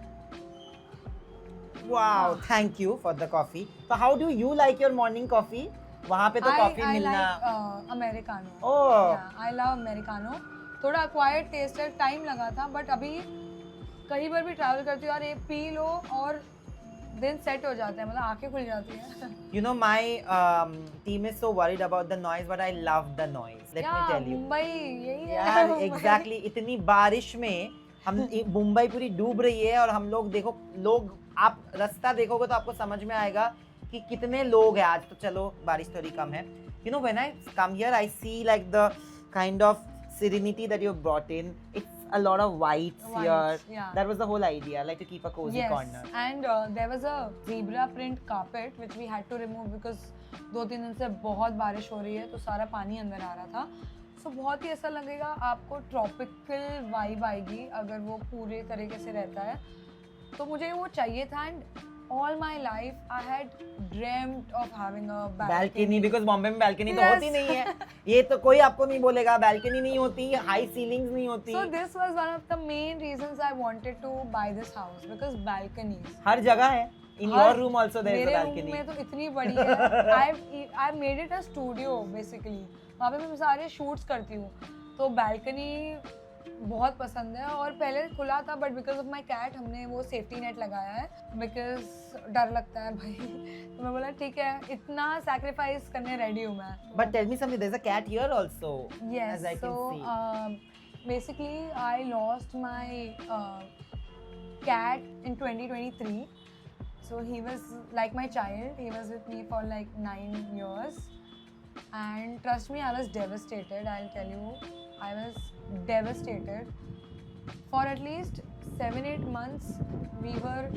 S2: Wow, thank you for the coffee. So how do you like your morning coffee? वहाँ पे तो कॉफी
S1: I
S2: मिलना.
S1: like Americano.
S2: Oh.
S1: Yeah, I love Americano. थोड़ा acquired taste है, टाइम लगा था, but अभी कहीं बार भी ट्रैवल करती हूँ यार, ये पी लो और दिन सेट हो जाता है, मतलब आंखें खुल जाती हैं.
S2: You know, my team is so worried about the noise, but I love the noise. Let me tell you.
S1: Mumbai यही है.
S2: यार
S1: मुंबई.
S2: exactly, इतनी बारिश में हम मुंबई पूरी डूब रही है और हम लोग देखो, लोग आप रास्ता देखोगे तो आपको समझ में आएगा कि कितने लोग हैं. आज तो चलो बारिश थोड़ी कम है. You know, when I come here, I see like the kind of serenity that you've brought in. It's a lot of whites here.
S1: Yeah.
S2: That was the whole idea, like to keep a cozy
S1: Yes,
S2: corner.
S1: and there was a zebra print carpet which we had to remove because 2-3 दिन से बहुत बारिश हो रही है तो सारा पानी अंदर आ रहा था. So बहुत ही ऐसा लगेगा, आपको ट्रॉपिकल वाइब आएगी अगर वो पूरे तरीके से रहता है. तो मुझे वो चाहिए था. And all my life I had dreamt of having a
S2: balcony because Bombay में balcony तो
S1: Yes.
S2: होती नहीं है. ये तो कोई आपको नहीं बोलेगा, balcony नहीं होती, high ceilings नहीं होती.
S1: So this was one of the main reasons I wanted to buy this house because balconies.
S2: हर जगह है. In your room also there is a
S1: मेरे
S2: balcony.
S1: रूम में तो इतनी बड़ी है. I've made it a studio basically. वहाँ पे मैं सारे shoots करती हूँ. तो balcony बहुत पसंद है. और पहले खुला था but because of my cat हमने वो safety net लगाया है because डर लगता है भाई. तो मैं बोला ठीक है, इतना sacrifice करने ready हूँ मैं.
S2: But tell me something, there's a cat here also.
S1: Yes,
S2: as I can
S1: so
S2: see.
S1: basically I lost my cat in 2023. So he was like my child. He was with me for like 9 years. And trust me, I was devastated. I'll tell you, I was devastated. For at least 7-8 months, we were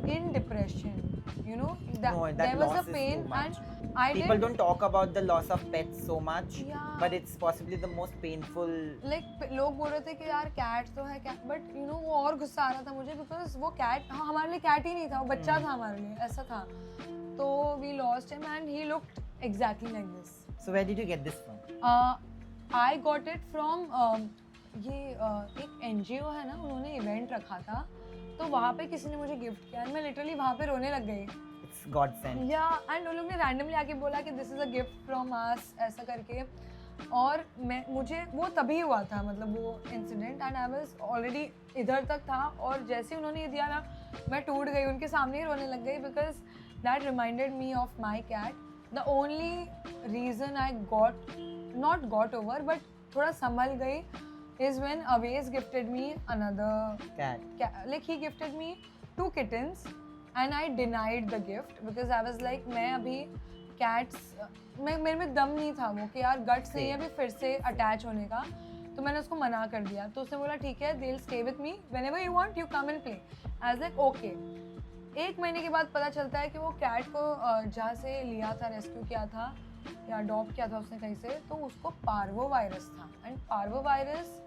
S1: in depression. You know,
S2: No, that
S1: there was
S2: loss
S1: a
S2: is
S1: pain,
S2: too much.
S1: and I
S2: People
S1: did.
S2: don't talk about the loss of pets so much,
S1: Yeah.
S2: but it's possibly the most painful.
S1: Like लोग बोल रहे थे कि यार कैट तो है कैट, बट यू नो वो और गुस्सा आ रहा था मुझे बिकॉज वो कैट हमारे लिए कैट ही नहीं था, वो बच्चा था हमारे लिए, ऐसा था. तो we lost him and he looked exactly like this.
S2: So where did you get this from?
S1: I got it from ये एक एनजीओ है ना, उन्होंने इवेंट रखा था तो वहाँ पे किसी ने मुझे गिफ्ट किया. मैं लिटरली वहाँ पे रोने लग गई.
S2: It's God sent.
S1: या एंड उन लोग ने रैंडमली आके बोला कि this is a gift from us ऐसा करके. और मुझे वो तभी हुआ था, मतलब वो incident, and I was already इधर तक था. और जैसे उन्होंने ये दिया ना, मैं टूट गई, उनके सामने ही रोने लग गई because that reminded me of my cat. The only reason I not got over but थोड़ा संभल गई is when Aves gifted me another
S2: Cat.
S1: Like he gifted me 2 kittens and I denied the gift because I was like मैं अभी cats मेरे में दम नहीं था वो कि यार guts नहीं है अभी फिर से attach होने का. तो मैंने उसको मना कर दिया, तो उसने बोला ठीक है, they will stay with me whenever you want, you come and play. I was like okay. 1 महीने के बाद पता चलता है कि वो कैट को जहाँ से लिया था, रेस्क्यू किया था या अडॉप्ट किया था उसने कहीं से, तो उसको पार्वो वायरस था। And parvo virus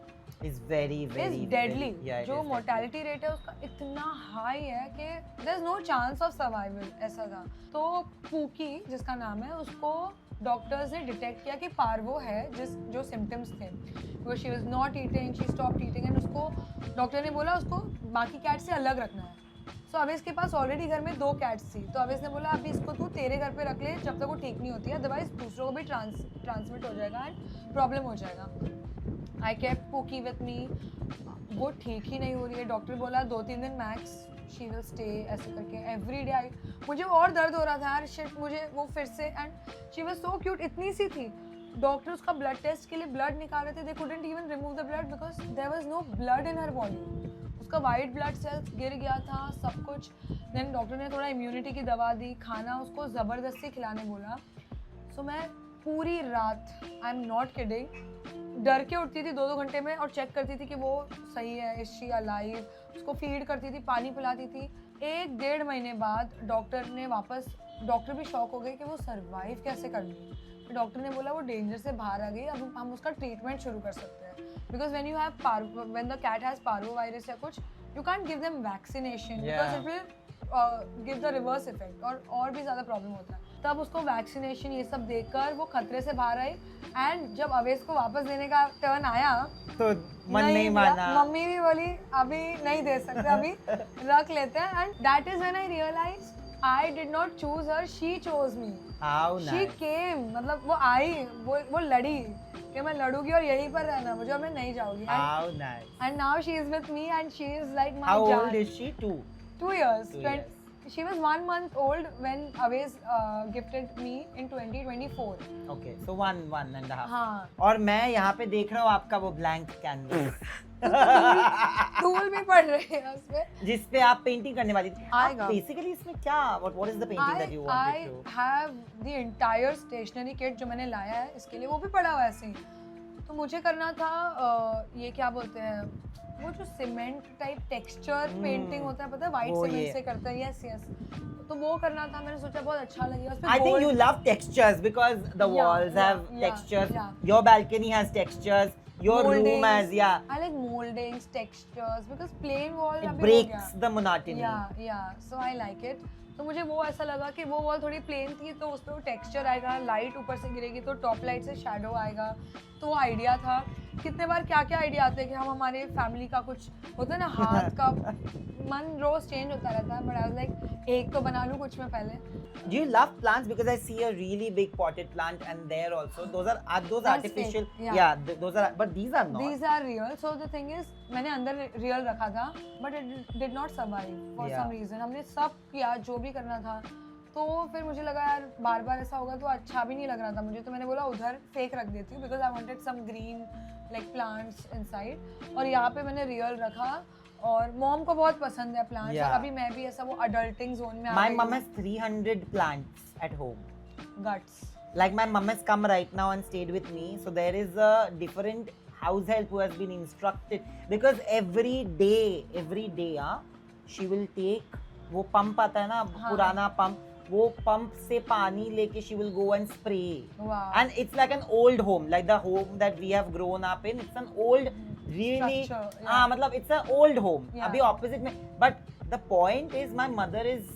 S2: is very
S1: is deadly. जो मोर्टेलिटी रेट है उसका इतना हाई है कि there is no chance of survival, ऐसा था। तो पूकी जिसका नाम है, उसको डॉक्टर्स ने डिटेक्ट किया कि पार्वो है, जो सिम्टम्स थे, वो she was not eating, she stopped eating, and उसको डॉक्टर ने बोला उसको बाकी कैट से अलग रखना है। सो अवेश के पास ऑलरेडी घर में 2 कैट्स थी, तो अवेश ने बोला अभी इसको तू तेरे घर पे रख ले जब तक वो ठीक नहीं होती है, अदरवाइज दूसरों को भी ट्रांसमिट हो जाएगा एंड प्रॉब्लम हो जाएगा। I kept pookie with me, वो ठीक ही नहीं हो रही है, डॉक्टर बोला 2-3 दिन मैक्स शी विल स्टे, ऐसे करके एवरी डे आई। मुझे और दर्द हो रहा था यार, शिट, मुझे वो फिर से, and she was so cute, इतनी सी थी। डॉक्टर उसका ब्लड टेस्ट के लिए ब्लड निकाल रहे थे, they couldn't even remove the blood because there was no blood in her body. उसका वाइट ब्लड सेल्स गिर गया था, सब कुछ। देन डॉक्टर ने थोड़ा इम्यूनिटी की दवा दी, खाना उसको ज़बरदस्ती खिलाने बोला। सो मैं पूरी रात, आई एम नॉट किडिंग, डर के उठती थी 2-2 घंटे में और चेक करती थी कि वो सही है, इज शी अलाइव, उसको फीड करती थी, पानी पिलाती थी। 1-1.5 महीने बाद डॉक्टर भी शॉक हो गए कि वो सर्वाइव कैसे कर ली। तो डॉक्टर ने बोला वो डेंजर से बाहर आ गई, अब हम उसका ट्रीटमेंट शुरू कर सकते हैं, because when the cat has parvo virus या कुछ, you can't give them vaccination because it will give the reverse effect, और भी ज़्यादा प्रॉब्लम होता है। तब उसको वैक्सीनेशन ये सब देकर वो खतरे से बाहर आई, एंड जब अवेश को वापस देने का टर्न आया
S2: तो मन नहीं माना,
S1: मम्मी भी बोली अभी नहीं दे सकते, अभी रख लेते हैं। And that is when I realised I did not choose her, she chose me. She came, मतलब वो आई, वो लड़ी कि मैं लड़ूंगी और यहीं पर रहना मुझे, और मैं नहीं जाऊंगी। And now she is with me and she is like my जान।
S2: How old is she? 2
S1: years. She was 1 month old when Aves gifted me in 2024.
S2: Okay, so one and a half.
S1: हाँ.
S2: और मैं यहाँ पे देख रहा हूँ आपका वो blank canvas.
S1: धूल भी पड़ रही है उसपे,
S2: जिस पे आप पेंटिंग करने वाली थी।
S1: आएगा।
S2: Basically इसमें क्या? What is the painting that you wanted to?
S1: I have the entire stationery kit जो मैंने लाया है इसके लिए, वो भी पड़ा हुआ है ऐसे ही। तो मुझे करना था ये क्या बोलते हैं, वो जो सीमेंट टाइप टेक्सचर पेंटिंग होता है, पता है, व्हाइट सीमेंट से करते हैं। यस, तो वो करना था। मैंने सोचा बहुत अच्छा लगेगा उस पे।
S2: I think you love textures because the walls have textures. Your balcony has textures. Your room has,
S1: I like moldings, textures because plain wall
S2: it breaks the monotony.
S1: So I like it. तो मुझे वो ऐसा लगा कि वो वॉल थोड़ी प्लेन थी, तो उस पर वो टेक्सचर आएगा, लाइट ऊपर से गिरेगी तो टॉप लाइट से शैडो आएगा। तो वो आइडिया था। कितने बार क्या क्या आइडिया आते हैं कि हम हमारे फैमिली का कुछ होता है ना, हाथ का मन रोज चेंज होता रहता है, बट आई वाज लाइक एक तो बना लूं कुछ में पहले।
S2: Do you love plants? Because I see a really big potted plant and there also. Those artificial.
S1: Fake,
S2: those are, but these are not.
S1: These are real. So the thing is, मैंने अंदर रियल रखा था, but it did not survive for some reason. हमने सब किया जो भी करना था, तो फिर मुझे लगा यार बार बार ऐसा होगा तो अच्छा भी नहीं लग रहा था मुझे, तो मैंने बोला उधर फेक रख देती हूँ, because I wanted some green like plants inside. और यहाँ पे मैंने रियल रखा, और मॉम को बहुत पसंद है प्लांट्स, और अभी मैं भी ऐसा वो अडल्टिंग जोन में आ गई।
S2: My mom has 300 plants at home.
S1: Guts.
S2: Like my mom has come right now and stayed with me, so there is a different house help who has been instructed, because every day she will take वो पंप आता है ना, पुराना पंप, वो पंप से पानी लेके she will go and spray.
S1: Wow.
S2: And it's like an old home, like the home that we have grown up in. It's an old really मतलब it's an old home. अभी opposite में, but the point is my mother is,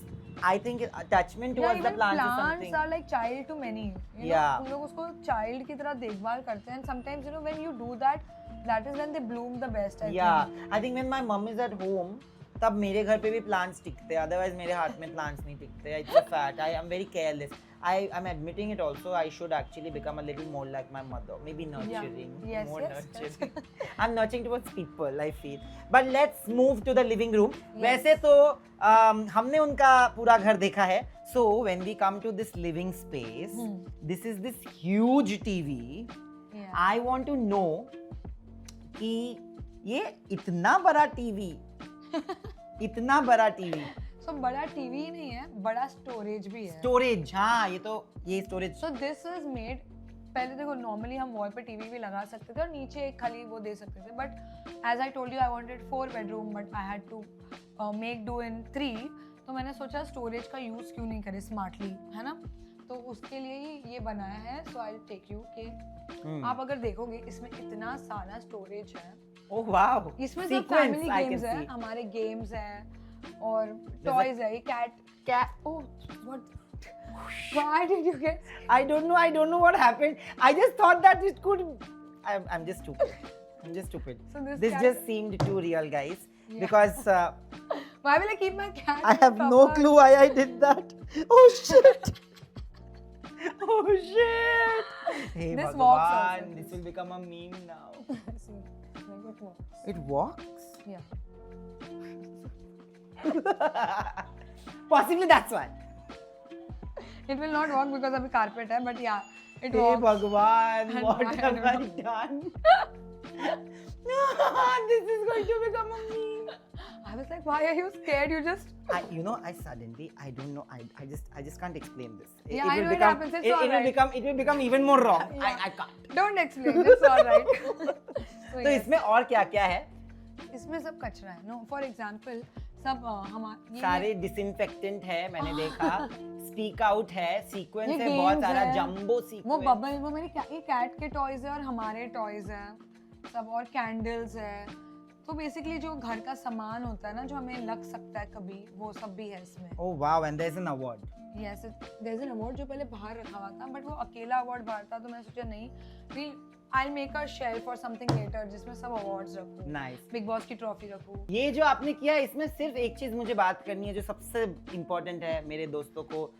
S2: I think attachment towards the plants is something.
S1: Plants are like child to many. हम लोग उसको child की तरह देखभाल करते हैं, and sometimes when you do that is when they bloom the best.
S2: I think when my mom is at home, तब मेरे घर पे भी प्लांट्स टिकते हैं, अदरवाइज मेरे हाथ में प्लांट्स नहीं टिकते। It's a fact, I am very careless, I am admitting it also. I should actually become a little more like my mother, maybe nurturing, more nurturing. I am nurturing towards people, I feel. But let's move to the living room. वैसे तो हमने उनका पूरा घर देखा है, so when we come to this living space, this is this huge TV. I want to no कि ये इतना बड़ा टीवी इतना बड़ा टीवी,
S1: सो बड़ा टीवी नहीं है, बड़ा स्टोरेज भी है।
S2: स्टोरेज, हाँ, ये storage.
S1: So this is made पहले देखो नॉर्मली हम वॉल पे टीवी भी लगा सकते थे और नीचे एक खाली वो दे सकते थे, but as I told you I wanted 4 bedroom but I had to make do in 3, तो मैंने सोचा स्टोरेज का यूज़ क्यों नहीं करें स्मार्टली, है ना, तो उसके लिए ही ये बनाया है। सो आई टेक यू कि आप अगर देखोगे इसमें इतना सारा स्टोरेज है।
S2: ओह वाओ,
S1: इसमें सब फैमिली गेम्स है, हमारे गेम्स है और टॉयज है। ये cat oh what, why did you get?
S2: I don't know what happened. I just thought that it could. I'm just stupid.
S1: So
S2: This
S1: cat-
S2: just seemed too real, guys.
S1: Yeah.
S2: Because
S1: Why will I keep my cat?
S2: I have no clue why I did that. Oh shit! Oh shit! Hey
S1: This walks also,
S2: Bhagwan, this will become a meme now.
S1: See, like it works.
S2: It walks?
S1: Yeah.
S2: Possibly that's why.
S1: It will not work because अभी carpet है, but yeah, it
S2: Hey
S1: works.
S2: Bhagwan,
S1: And
S2: what
S1: why I
S2: have I
S1: don't
S2: done? This is going to become a meme.
S1: I was like, why are you scared? You just
S2: I don't know. I just can't explain this.
S1: Yeah, I know it happens, it's all right.
S2: It will become even more wrong.
S1: Yeah.
S2: I can't.
S1: don't explain. It's all right. So
S2: तो
S1: yes,
S2: इसमें और क्या क्या है?
S1: इसमें सब कचरा है. No, for example, सब हमारे
S2: सारे डिसइंफेक्टेंट है, मैंने देखा. स्पीक आउट है, सीक्वेंस
S1: ये
S2: है, बहुत
S1: games
S2: सारा
S1: है.
S2: जंबो
S1: वो
S2: सीक्वेंस.
S1: बबल, वो मेरी ये कैट के टॉयज है और हमारे टॉयज है सब, और कैंडल्स है. तो बेसिकली जो घर का सामान होता है ना जो हमें लग सकता है कभी, वो सब भी है इसमें.
S2: Oh wow, and there's an award.
S1: Yes, there is an award जो पहले बाहर रखा हुआ था, बट वो अकेला अवार्ड बाहर था, तो मैं सोचा नहीं, I will make a shelf और समथिंग लेटर जिसमें सब अवार्ड्स रखूं.
S2: Nice.
S1: बिग बॉस की ट्रॉफी रखूं.
S2: ये जो आपने किया इसमें सिर्फ एक चीज मुझे बात करनी है जो सबसे इम्पोर्टेंट है. मेरे दोस्तों को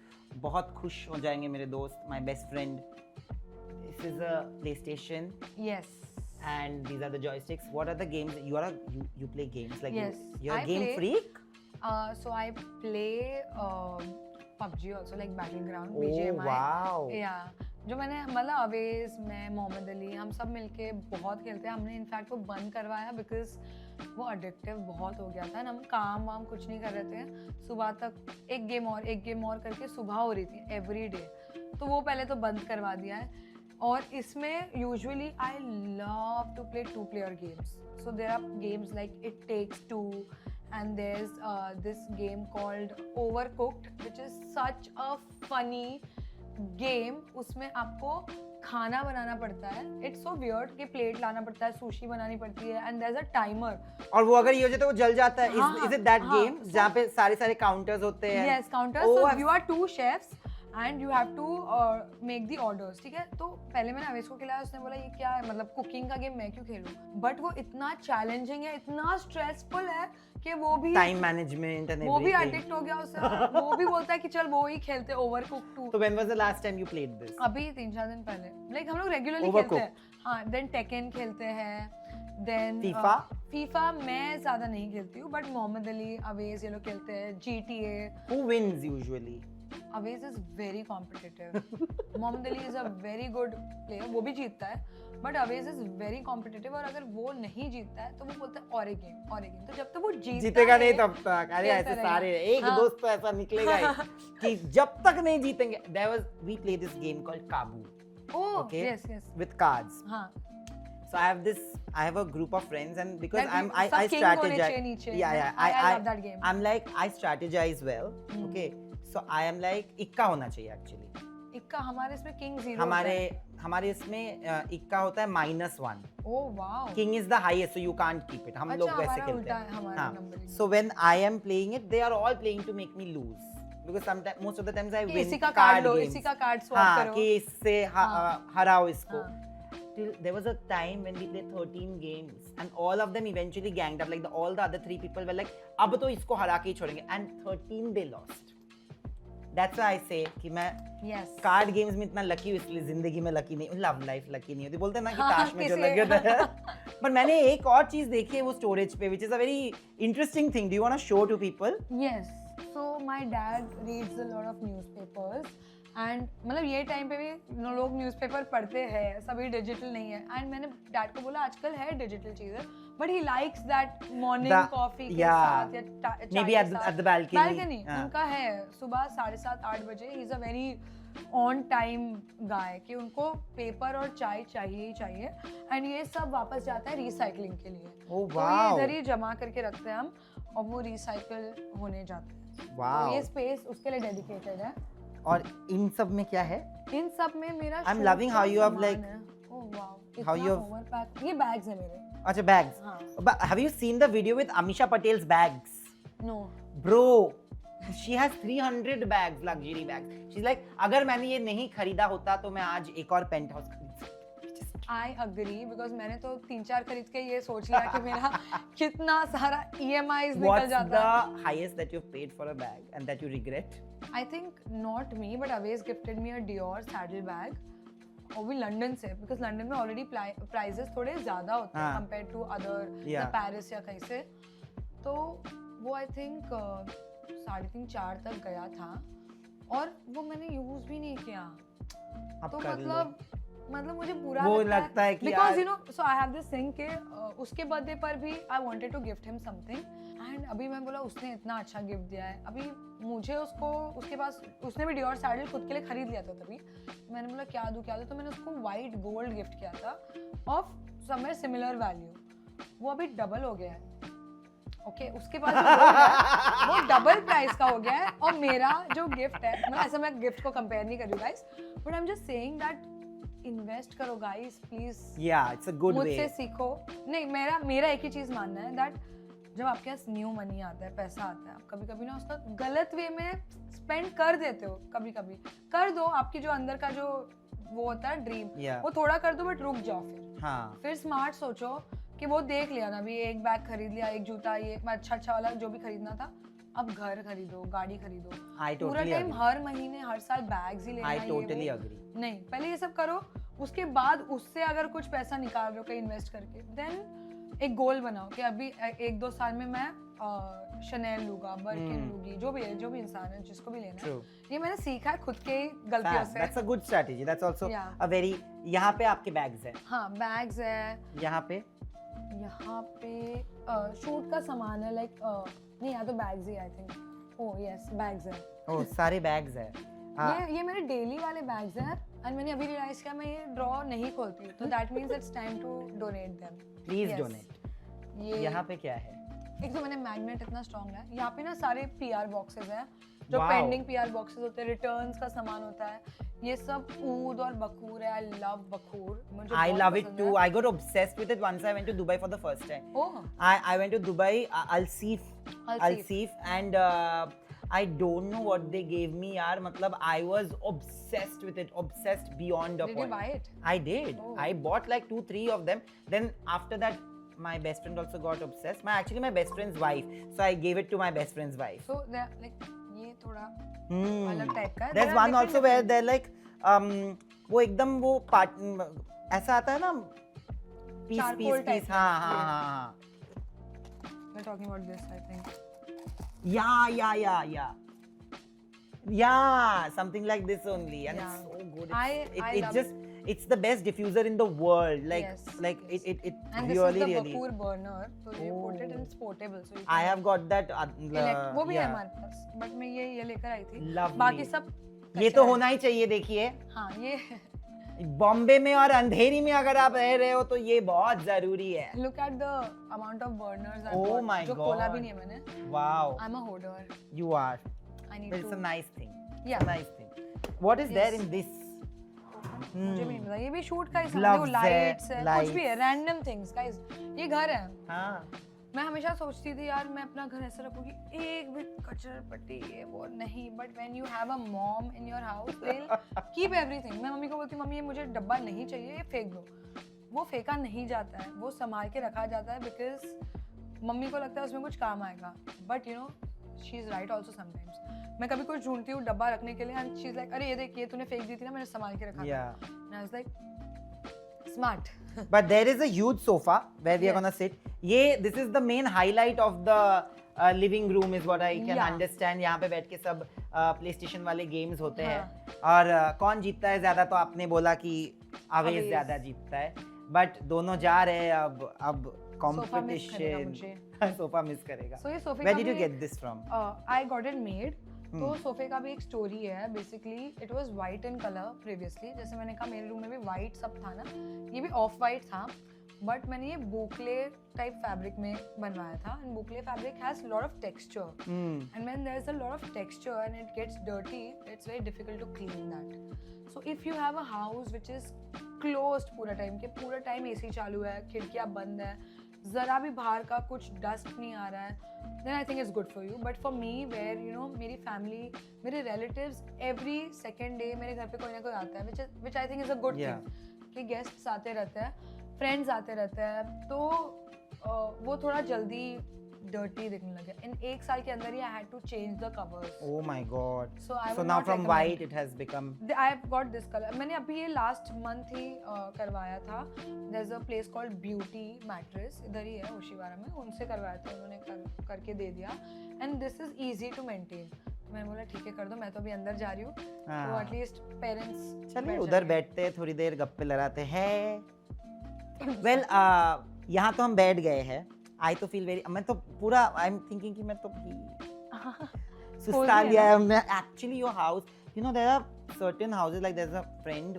S2: बहुत खुश हो जाएंगे मेरे दोस्त, my best friend. This is a PlayStation
S1: yes.
S2: and these are the joysticks. What are the games? You play games like
S1: Yes,
S2: you're a
S1: I
S2: game
S1: play.
S2: freak?
S1: So I play PUBG also, like Battleground,
S2: Oh
S1: BGMI.
S2: wow.
S1: Yeah, जो मैंने मतलब अवेज, मैं, मोहम्मद अली, हम सब मिलके बहुत खेलते हैं. हमने इनफैक्ट वो बंद करवाया बिकॉज वो अडिक्टिव बहुत हो गया था. हम काम वाम कुछ नहीं कर रहे थे, सुबह तक एक गेम और करके सुबह हो रही थी एवरी डे, तो वो पहले तो बंद करवा दिया है. और इसमें usually I love to play 2-player games. So there are games like it takes two, and there's this game called Overcooked, which is such a funny game. उसमें आपको खाना बनाना पड़ता है. It's so weird कि प्लेट लाना पड़ता है, सुशी बनानी पड़ती है, and there's a timer.
S2: और वो अगर ये हो जाए तो वो जल जाता है.
S1: हाँ,
S2: Is it that
S1: हाँ,
S2: game जहाँ पे सारे काउंटर्स होते हैं?
S1: Yes, counters.
S2: Oh,
S1: So you are 2 chefs and you have to make the orders. ठीक है, तो पहले मैंने अवेश को खिलाया, उसने बोला ये क्या है, मतलब कुकिंग का गेम मैं क्यों खेलूं, बट वो इतना चैलेंजिंग है, इतना स्ट्रेसफुल है कि वो भी
S2: टाइम मैनेजमेंट एंड
S1: वो भी
S2: एवरीथिंग.
S1: एडिक्ट हो गया उससे. और वो भी बोलता है कि चल वो ही खेलते Overcooked 2.
S2: तो when was the last time you played this?
S1: अभी 3-4 दिन पहले. लाइक हम लोग रेगुलरली खेलते
S2: Overcooked.
S1: हैं. हाँ, देन टेकन खेलते हैं, देन
S2: FIFA
S1: मैं ज्यादा नहीं खेलती हूँ, बट मोहम्मद अली, अवेज ये लोग खेलते हैं. GTA.
S2: Who wins usually?
S1: Aways is very competitive. Mohammad Ali is a very good player. वो भी जीतता है, but Aways is very competitive. और अगर वो नहीं जीतता है तो वो बोलता है और एक गेम. तो जब तक वो
S2: जीतेगा नहीं तब तक. अरे
S1: खेलता
S2: ऐसे
S1: रहेगा.
S2: सारे एक
S1: हाँ.
S2: दोस्त तो ऐसा निकलेगा ही कि जब तक नहीं जीतेंगे. We play this game called Kabu
S1: Oh,
S2: Okay.
S1: yes.
S2: with cards.
S1: हाँ.
S2: So I have a group of friends, and because
S1: Like
S2: I
S1: सब king होने
S2: strategize.
S1: चाहिए नीचे.
S2: Yeah.
S1: I love that game.
S2: I'm like I strategize well.
S1: Hmm.
S2: Okay. So I am like इक्का होना चाहिए actually.
S1: इक्का हमारे इसमें King 0
S2: हमारे इसमें इक्का होता है -1.
S1: Oh wow.
S2: King is the highest, so you can't keep it. हम
S1: अच्छा,
S2: लोग वैसे
S1: हमारा
S2: खेलते
S1: उल्टा है,
S2: हैं.
S1: हमारा
S2: हाँ.
S1: numbering.
S2: So when I am playing it, they are all playing to make me lose. Because sometimes most of the times I
S1: कि
S2: win
S1: इसी का
S2: card
S1: कार्ड लो,
S2: games.
S1: इसी का कार्ड स्वैप
S2: हाँ,
S1: करो.
S2: कि इससे
S1: हाँ.
S2: हराओ इसको.
S1: हाँ.
S2: Till there was a time when we played 13 games and all of them eventually ganged up. Like all the other 3 people were like, अब तो इसको हरा के ही छोड़ेंगे. And 13 they lost. That's why I say कि मैं
S1: Yes.
S2: कार्ड गेम्स में इतना लकी हूँ, इसलिए जिंदगी में लकी नहीं. लव लाइफ लकी नहीं होती. बोलते हैं ना कि
S1: हाँ,
S2: काश में जो
S1: किसी-
S2: लगे होता है. But मैंने एक और चीज देखी है वो स्टोरेज पे, which is a very interesting thing. Do you want to show to people?
S1: Yes. So my dad reads a lot of newspapers, and मतलब ये टाइम पे भी लोग न्यूज़पेपर पढ़ते हैं, सभी डिजिटल नहीं है। एंड मैंने डैड को बोला आजकल है डिजिटल चीज़ें, but he likes that morning coffee के साथ या चाय
S2: maybe
S1: के साथ
S2: at the balcony.
S1: बालकनी उनका है सुबह 7:30-8 बजे। He is a very on time guy कि उनको पेपर और चाय चाहिए ही चाहिए। एंड ये सब वापस जाता है रिसाइकलिंग के लिए।
S2: Oh,
S1: तो ये
S2: wow.
S1: इधर ही जमा करके रखते हैं हम और वो रिसाइकल होने जाते हैं।
S2: Wow.
S1: तो ये स्पेस उसके लिए डेडिकेटेड है।
S2: और इन सब में क्या है?
S1: इन सब में मेरा
S2: I'm
S1: shoot
S2: loving
S1: का
S2: how you have,
S1: सामान
S2: like-
S1: है। Oh wow,
S2: how
S1: इतना
S2: you have-
S1: overpack। ये बैग्स है मेरे।
S2: अच्छा, bags.
S1: हाँ।
S2: But have you seen the video with Amisha Patel's bags?
S1: No.
S2: Bro, she has 300 bags, luxury bags. She's like, अगर मैंने ये नहीं खरीदा होता तो मैं आज एक और पेंट हाउस खरीद सकती।
S1: I agree because मैंने तो 3-4 खरीद के ये सोच लिया कि मेरा कितना सारा EMIs निकल
S2: What's
S1: जाता है।
S2: the highest that you've paid for a bag and that you regret?
S1: I think not me, but Aves gifted me a Dior saddle bag. और भी लंदन से, बिकॉज लंदन में ऑलरेडी प्राइजेस थोड़े ज़्यादा होते हैं
S2: हाँ।
S1: कंपेयर टू अदर या पेरिस या कहीं से। तो वो आई थिंक 3.5-4 तक गया था और वो मैंने यूज़ भी नहीं किया। तो मतलब मुझे बुरा
S2: वो लगता है कि
S1: because you know so I have this thing के उसके बर्थडे पर भी I wanted to gift him something and अभी मैं बोला उसने इतना अच्छा गिफ्ट दिया है, अभी मुझे उसको उसके पास उसने भी डियोर सैडल खुद के लिए खरीद लिया था तभी मैंने बोला क्या दूं तो मैंने उसको वाइट गोल्ड गिफ्ट किया था ऑफ समवेयर सिमिलर वैल्यू। वो अभी डबल हो गया है। ओके उसके पास जो gold है, वो डबल प्राइस का हो गया है और मेरा जो गिफ्ट है मतलब ऐसा मैं गिफ्ट को कंपेयर नहीं कर रही guys but I am just saying that invest करो guys please.
S2: It's a good way.
S1: मुझसे सीखो। नहीं मेरा एक ही चीज मानना है दैट जब आपके पास न्यू मनी आता है पैसा आता है आप कभी कभी ना उसका गलत वे में स्पेंड कर देते हो। कभी कभी कर दो, आपकी जो अंदर का जो वो होता है ड्रीम वो थोड़ा कर दो बट रुक जाओ फिर स्मार्ट सोचो कि वो देख लिया ना अभी एक बैग खरीद लिया, एक जूता, ये अच्छा वाला जो भी खरीदना था, अब घर खरीदो, गाड़ी खरीदो। पूरा टाइम हर महीने हर साल बैग्स ही लेना है। I totally agree। नहीं पहले ये सब करो, उसके बाद उससे अगर कुछ पैसा निकाल रहे हो कहीं इन्वेस्ट करके देन एक गोल बनाओ कि अभी 1-2 साल में मैं शनेल लूंगा, बर्किन लूंगी, जो भी इंसान है जिसको भी लेना है। ये मैंने सीखा है खुद के गलतियों से।
S2: That's a good strategy. That's also a very यहाँ पे आपके बैग्स हैं।
S1: हाँ बैग्स है। यहाँ पे शूट का सामान है लाइक नहीं यहाँ तो bags he I think. Oh yes bags है।
S2: ओह सारे बैग्स हैं।
S1: ये मेरे डेली वाले बैग्स हैं एंड मैंने अभी रियलाइज किया मैं ये ड्रॉ नहीं खोलती तो that means it's time to donate them.
S2: Please donate. ये यहाँ पे क्या है?
S1: एक तो मैंने मैग्नेट इतना स्ट्रॉन्ग है। यहाँ पे ना सारे पीआर बॉक्सेस हैं जो पेंडिंग पीआर बॉक्सेस होते हैं, रिटर्न्स का सामान होता है। ये सब ऊद और बखूर है। आई लव बखूर। मुझे
S2: I love it too. I got obsessed with it once I went to Dubai for the first time.
S1: Oh.
S2: I went to Dubai, Al-Seef and I don't know what they gave me yaar. मतलब I was obsessed with it, obsessed beyond a point.
S1: Did you buy it?
S2: I did. Oh. I bought like 2-3 of them. Then after that my best friend also got obsessed. My best friend's wife. So I gave it to my best friend's wife.
S1: So they're like ये थोड़ा अलग टाइप का है।
S2: There's one also where they're like वो एकदम वो पार्ट ऐसा आता है ना पीस। हाँ।
S1: We're talking about this I think.
S2: Yeah, something like this only and it's so good. It's the best diffuser in the world. Like it
S1: and
S2: really
S1: this is the Bakur burner, so you put it and it's portable. So you
S2: I have got that.
S1: वो भी है हमारे पास, but मैं ये लेकर आई थी।
S2: Lovely.
S1: बाकी सब
S2: ये तो होना ही चाहिए। देखिए
S1: हाँ ये
S2: बॉम्बे में और अंधेरी में अगर आप रह रहे हो तो ये बहुत जरूरी है।
S1: Look at the amount of burners I
S2: Oh
S1: bought,
S2: my
S1: जो
S2: God.
S1: खोला भी नहीं है मैंने।
S2: Wow.
S1: I'm a hoarder.
S2: You are.
S1: I need
S2: It's
S1: to.
S2: a nice thing.
S1: Yeah.
S2: It's a nice thing. What is there in this?
S1: मुझे भी नहीं पता। ये भी शूट का ही सामान
S2: Gloves
S1: है, लाइट्स है,
S2: lights.
S1: कुछ भी है, रैंडम थिंग्स गाइस। ये घर है।
S2: हाँ।
S1: मैं हमेशा सोचती थी यार मैं अपना घर ऐसा रखूंगी एक भी कचरा पट्टी ये वो नहीं, but when you have a mom in your house they will keep everything. मैं मम्मी को बोलती मम्मी ये मुझे डब्बा नहीं चाहिए, ये फेंक दो। वो फेंका नहीं जाता है, वो संभाल के रखा जाता है बिकॉज मम्मी को लगता है उसमें कुछ काम आएगा। But you know she is right also sometimes. मैं कभी कुछ ढूंढती हूँ डब्बा रखने के लिए एंड शी इज लाइक अरे ये देख ये तूने फेंक दी थी ना, मैंने संभाल के रखा था। And I was like smart.
S2: But there is a huge sofa where we are gonna sit. This is the main highlight of the living room is what I can understand. यहाँ पे बैठ के सब PlayStation वाले games होते हैं। और कौन जीतता है ज्यादा, तो आपने बोला कि आवेश
S1: आवेश।
S2: ज्यादा जीतता है, बट दोनों जा रहे हैं अब
S1: सोफा मिस करेगा
S2: कंपटीशन
S1: मुझे।
S2: सोफा मिस करेगा.
S1: सो ये सोफे
S2: Where
S1: का
S2: did you
S1: भी
S2: get this from?
S1: I got it made. तो
S2: Hmm.
S1: सोफे का भी एक स्टोरी है. Basically it was white in colour previously. जैसे मैंने कहा मेरे रूम में भी वाइट सब था ना, ये भी ऑफ वाइट था, बट मैंने ये बोकले टाइप फैब्रिक में बनवाया था. And boucle fabric has lot of texture, and when there is a lot of texture and it gets dirty, it's very difficult to clean that. So if you have a house which is closed पूरा टाइम, के पूरा टाइम एसी चालू है, खिड़कियां बंद है, ज़रा भी बाहर का कुछ डस्ट नहीं आ रहा है, then I think it's good for you. But for me, where you know मेरी family, मेरे relatives every second day मेरे घर पे कोई ना कोई आता है, which I think is a good
S2: Yeah.
S1: thing. कि guests आते रहते हैं, friends आते रहते हैं, तो वो थोड़ा जल्दी dirty दिखने लगे. In एक साल के अंदर ही I had to change the covers.
S2: Oh my god.
S1: So I
S2: So
S1: would
S2: now
S1: not
S2: from
S1: recommend.
S2: white it has become.
S1: I have got this color. मैंने अभी ये last month ही करवाया था. There's a place called Beauty Mattress, इधर ही है ओशिवारा में, उनसे करवाया था उन्होंने, करके दे दिया. And this is easy to maintain. तो मैंने बोला ठीक है कर दो, मैं तो अभी अंदर जा रही हूँ, तो एटलीस्ट पेरेंट्स
S2: चलिए उधर बैठते हैं, थोड़ी देर गप्पे लड़ाते हैं. वेल यहाँ तो हम बैठ गए हैं. आई तो फील वेरी, मैं तो पूरा आई एम थिंकिंग कि मैं तो सुस्ता
S1: है
S2: लिया
S1: ना?
S2: है. मैं actually your house, you know there are certain houses like there is a friend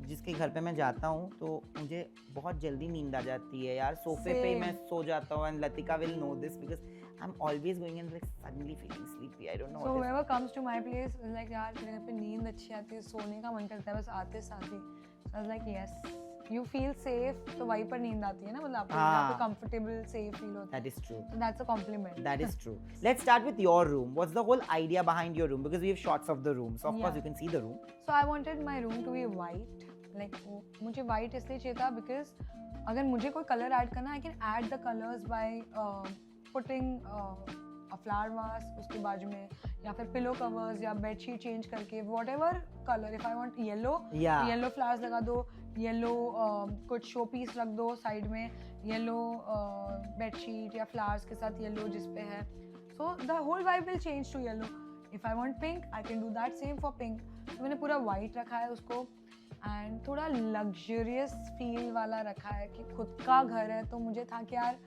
S2: जिसके घर पे मैं जाता हूँ तो मुझे बहुत जल्दी नींद आ जाती है यार. सोफे पे ही मैं सो जाता हूँ. And Latika will know this because I am always going and like suddenly feeling sleepy. I don't know
S1: So whoever comes to my place is like यार तेरे घर पे नींद अच्छी आती है, सोने का मन करता है बस आते साथ ही. So I was like yes, you feel safe, तो वहीं पर नींद आती है ना, मतलब आपको यहाँ पे comfortable safe feel होता है.
S2: That is true.
S1: So that's a compliment.
S2: That is true. Let's start with your room. What's the whole idea behind your room? Because we have shots of the room. So of course
S1: Yeah.
S2: you can see the room.
S1: So I wanted my room to be white. Like मुझे white इसलिए चाहिए था because अगर मुझे कोई color add करना, I can add the colors by putting a flower vase उसके बाजू में, या फिर pillow covers या bed sheet change करके whatever color. If I want yellow,
S2: Yeah.
S1: yellow flowers लगा दो, yellow कुछ show piece रख दो side में, yellow bed sheet या flowers के साथ yellow जिस पे है. So the whole vibe will change to yellow. If I want pink, I can do that same for pink. तो मैंने पूरा white रखा है उसको, एंड थोड़ा लग्जरियस फील वाला रखा है कि खुद का घर है, तो मुझे था कि यार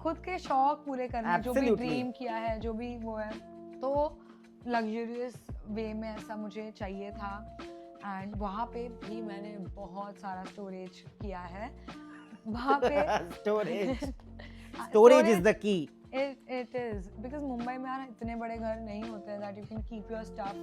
S1: खुद के शौक पूरे करने, जो भी
S2: Absolutely.
S1: ड्रीम किया है, जो भी वो है, तो लग्जरियस वे में ऐसा मुझे चाहिए था. एंड वहाँ पे भी मैंने बहुत सारा स्टोरेज किया है वहाँ पे.
S2: Storage. Storage is the key.
S1: It is because Mumbai में यार इतने बड़े घर नहीं होते हैं that you can keep your stuff,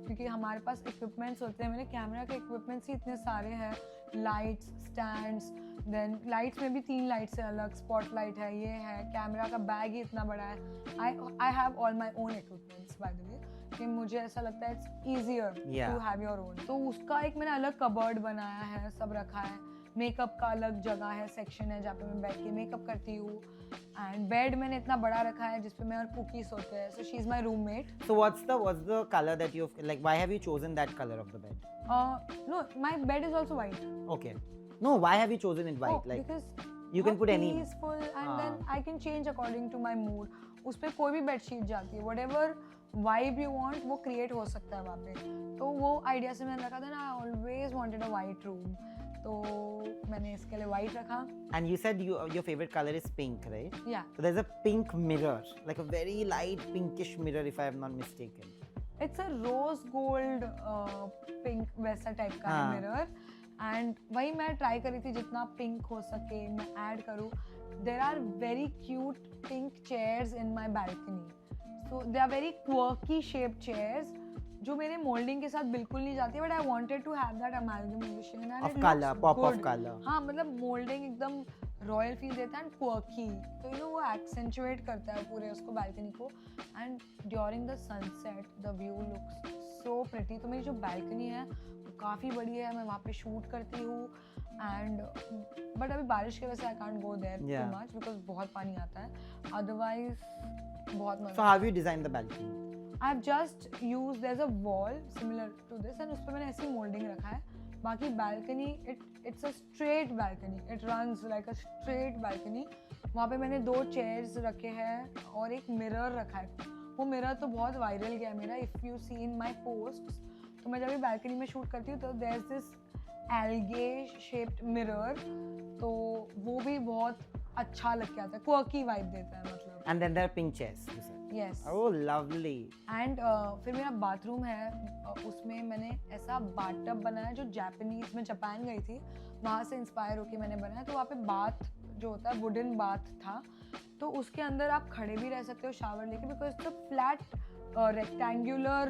S1: क्योंकि हमारे पास इक्विपमेंट्स होते हैं. मेरे कैमरा के इक्विपमेंट्स ही इतने सारे हैं, लाइट्स, स्टैंड्स, देन लाइट्स में भी 3 लाइट्स है अलग, स्पॉट लाइट है, ये है, कैमरा का बैग ही इतना बड़ा है. I have all my own equipments by the way, कि मुझे ऐसा लगता है it's easier to have your own. तो उसका एक मैंने अलग कबर्ड बनाया है, सब रखा है. मेकअप का अलग जगह है, सेक्शन है जहाँ पे मैं बैठ के मेकअप करती हूँ. एंड बेड मैंने इतना बड़ा रखा है जिसपे मैं और कुकी सोते हैं. So she is my roommate.
S2: So what's the color that you've like? Why have you chosen that color of the bed?
S1: No, my bed is also white.
S2: Okay. No, why have you chosen it white? Like
S1: because
S2: you can put any.
S1: peaceful and then I can change according to my mood. उस पे कोई भी बेडशीट जाती है, whatever vibe you want वो create हो सकता है वहाँ पे. तो वो आइडिया से मैंने रखा था ना, I always wanted a white room. तो मैंने इसके लिए white रखा.
S2: And you said your favorite color is pink, right?
S1: Yeah.
S2: So there's a pink mirror, like a very light pinkish mirror, if I am not mistaken.
S1: It's a rose gold pink वैसा टाइप का
S2: हाँ.
S1: मिरर. एंड वही मैं ट्राई करी थी जितना पिंक हो सके मैं ऐड करूँ. There are very cute pink chairs in my balcony. So they are very quirky shape chairs जो मेरे मोल्डिंग के साथ बिल्कुल नहीं जाती, but I wanted to have that amalgamation and
S2: Of color, pop of color.
S1: हाँ, मतलब मोल्डिंग एकदम रॉयल फील देता है एंड क्वर्की, तो यू नो वो एक्सेंचुएट करता है पूरे उसको बैल्कनी को. And during the sunset the view looks so pretty. तो मेरी जो बैल्कनी है वो काफ़ी बड़ी है, मैं वहाँ पे शूट करती हूँ. एंड बट अभी बारिश की वजह से I can't go there too much because बहुत पानी आता है. अदरवाइज बहुत मजा.
S2: So how have you designed the balcony?
S1: I have just use there is a wall similar to this and उस पर मैंने ऐसी मोल्डिंग रखा है. बाकी balcony it's a straight balcony, it runs like a straight balcony. वहाँ पे मैंने 2 चेयर्स रखे हैं और एक मिरर रखा है. वो मिरर तो बहुत वायरल गया है मेरा. If you see in my post, तो तो मैं जब भी बैल्कनी में शूट करती हूँ तो there is this L shaped mirror, तो वो भी बहुत अच्छा लग के आता है, क्वर्की वाइब देता है मतलब।
S2: And then there are pink chairs, you said.
S1: Yes
S2: Oh, lovely.
S1: And फिर मेरा बाथरूम है, उसमें मैंने ऐसा बाथटब बनाया जो जापानीज में जापान गई थी वहाँ से इंस्पायर होके मैंने बनाया। तो वहाँ पे बाथ जो होता है वुडन बाथ था, तो उसके अंदर आप खड़े भी रह सकते हो शावर लेके, because it's a flat rectangular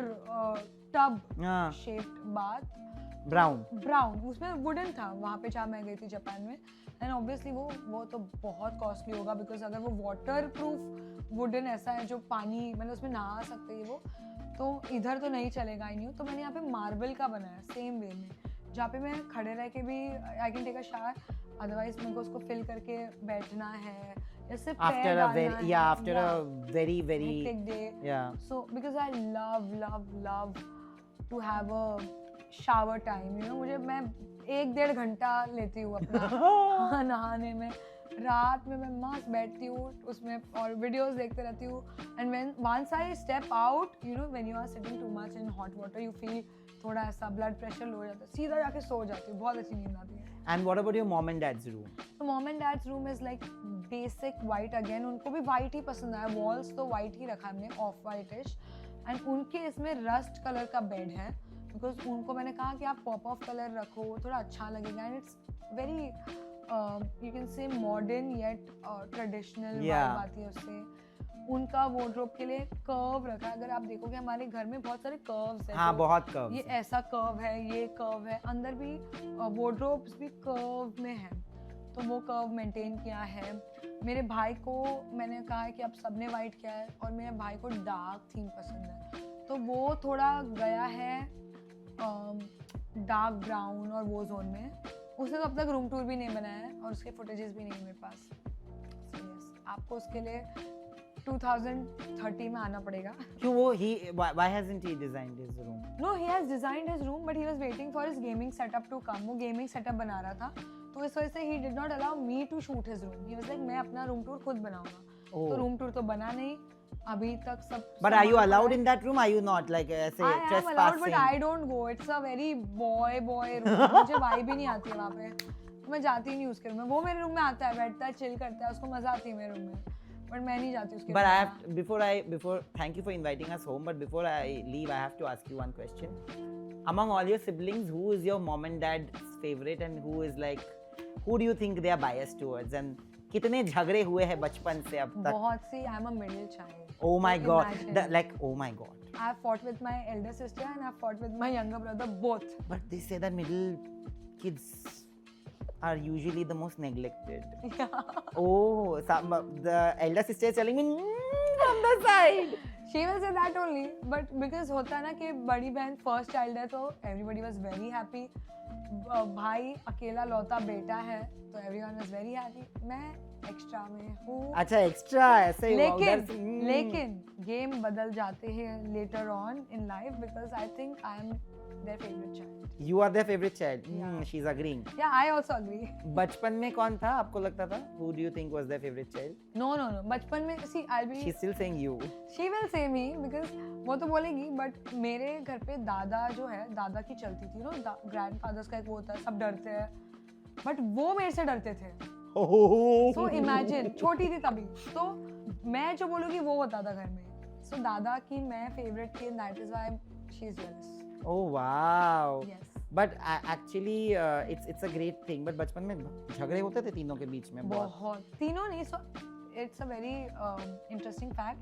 S1: tub
S2: हाँ,
S1: शेप्ड बाथ,
S2: brown.
S1: ब्राउन, उसमें वुडन था वहाँ पे जहाँ मैं गई थी जापान में। एंड ऑब्वियसली वो तो बहुत कॉस्टली होगा, बिकॉज अगर वो वाटर प्रूफ वुडन ऐसा है जो पानी मतलब उसमें नहा सकते हैं वो, तो इधर तो नहीं चलेगा आई न्यू। तो मैंने यहाँ पे मार्बल का बनाया सेम वे में, जहाँ पे मैं खड़े रह के भी I can take a shower, otherwise मेरे को उसको फिल करके बैठना है जैसे
S2: After a very, yeah, after a very, very,
S1: hectic day.
S2: yeah.
S1: So because I love to have a shower time, you know, मुझे मैं 1-1.5 घंटा लेती हूँ अपना नहाने में। रात में मैं मस्त बैठती हूँ उसमें और वीडियोस देखते रहती हूँ। And when once I step out, you know, when you are sitting too much in hot water, you feel थोड़ा ऐसा ब्लड प्रेशर लो हो जाता है, सीधा जाके सो जाती हूँ, बहुत अच्छी नींद आती है।
S2: And what about your mom and dad's room?
S1: तो mom and dad's room is like basic white, again उनको भी वाइट ही पसंद आया, वॉल्स तो वाइट ही रखा हमने, ऑफ वाइटिश। एंड उनके इसमें रस्ट कलर का बेड है, बिकॉज उनको मैंने कहा कि आप पॉप ऑफ कलर रखो थोड़ा अच्छा लगेगा। And it's very you can say modern yet traditional vibe आती है उससे। उनका वार्डरोब के लिए कर्व रखा है, अगर आप देखोगे हमारे घर में बहुत सारे कर्व्स हैं।
S2: हाँ,
S1: तो
S2: बहुत कर्व्स
S1: ये
S2: हैं।
S1: ऐसा कर्व है, ये कर्व है, अंदर भी वार्डरोब्स भी कर्व में है, तो वो कर्व मेंटेन किया है। मेरे भाई को मैंने कहा है कि अब सबने वाइट किया है, और मेरे भाई को डार्क थीम पसंद है, तो वो थोड़ा गया है डार्क ब्राउन और वो जोन में। उसने तो अब तक रूम टूर भी नहीं बनाया है और उसके फुटेजेस भी नहीं है मेरे पास। So yes, आपको उसके लिए 2030 में आना पड़ेगा।
S2: क्यों वो why hasn't he designed his room?
S1: No, he has designed his room, but he was waiting for his gaming setup to come. वो gaming setup बना रहा था, तो इस वजह से he did not allow me to shoot his room. He was like मैं अपना रूम टूर खुद बनाऊंगा।
S2: Oh.
S1: तो रूम टूर तो बना नहीं अभी तक सब।
S2: But are you allowed in that room? Are you not, like ऐसे
S1: I am
S2: trespassing?
S1: allowed, but I don't go. It's a very boy room. मुझे vibe ही नहीं आती है वहाँ पे, तो मैं जाती ही नहीं उसके रूम में। वो मेरे रूम में आता है, बैठता है, चिल करता है, उसको मजा आती है मेरे रूम में, but मैं नहीं जाती उसके
S2: But
S1: रूम
S2: I
S1: में।
S2: have before thank you for inviting us home. But before I leave, I have to ask you one question. Among all your siblings, who is your mom and dad's favorite, and who is like, who do you think they are biased towards? And कितने झगड़े हुए हैं बचपन से अब तक?
S1: बहुत सी। I am a middle child.
S2: Oh my God!
S1: Imagine.
S2: Oh my God!
S1: I have fought with my elder sister and I have fought with my younger brother both.
S2: But they say that middle kids are usually the most neglected.
S1: Yeah.
S2: Oh, the elder sister is telling me from the side.
S1: She will say that only, but because होता है ना कि बड़ी बहन फर्स्ट चाइल्ड है तो everybody was very happy. भाई अकेला लौता बेटा है तो everyone was very happy. मैं एक्स्ट्रा में हूँ।
S2: अच्छा, एक्स्ट्रा ऐसे ही हुआ उधर से,
S1: लेकिन गेम बदल जाते हैं later on in life because I think I am their favorite child.
S2: You are their favorite child.
S1: Yeah.
S2: She's agreeing.
S1: Yeah, I also agree.
S2: बचपन में कौन था आपको लगता था? Who do you think was their favorite child?
S1: No. बचपन में see I'll be.
S2: She's still saying you.
S1: She will say me because वो तो बोलेगी, but मेरे घर पे दादा जो है, दादा की चलती थी नो, ग्रैंडफादर्स का एक वो होता है, सब डरते हैं, बट वो मेरे से डरते थे। So imagine, छोटी थी तभी, तो मैं जो बोलूँगी वो होता था घर में। So दादा की मैं फेवरेट थी, and that is why she is jealous.
S2: Oh wow.
S1: Yes.
S2: But actually it's a great thing. But बचपन में झगड़े होते थे तीनों के बीच में
S1: बहुत। तीनों नहीं, so it's a very interesting fact.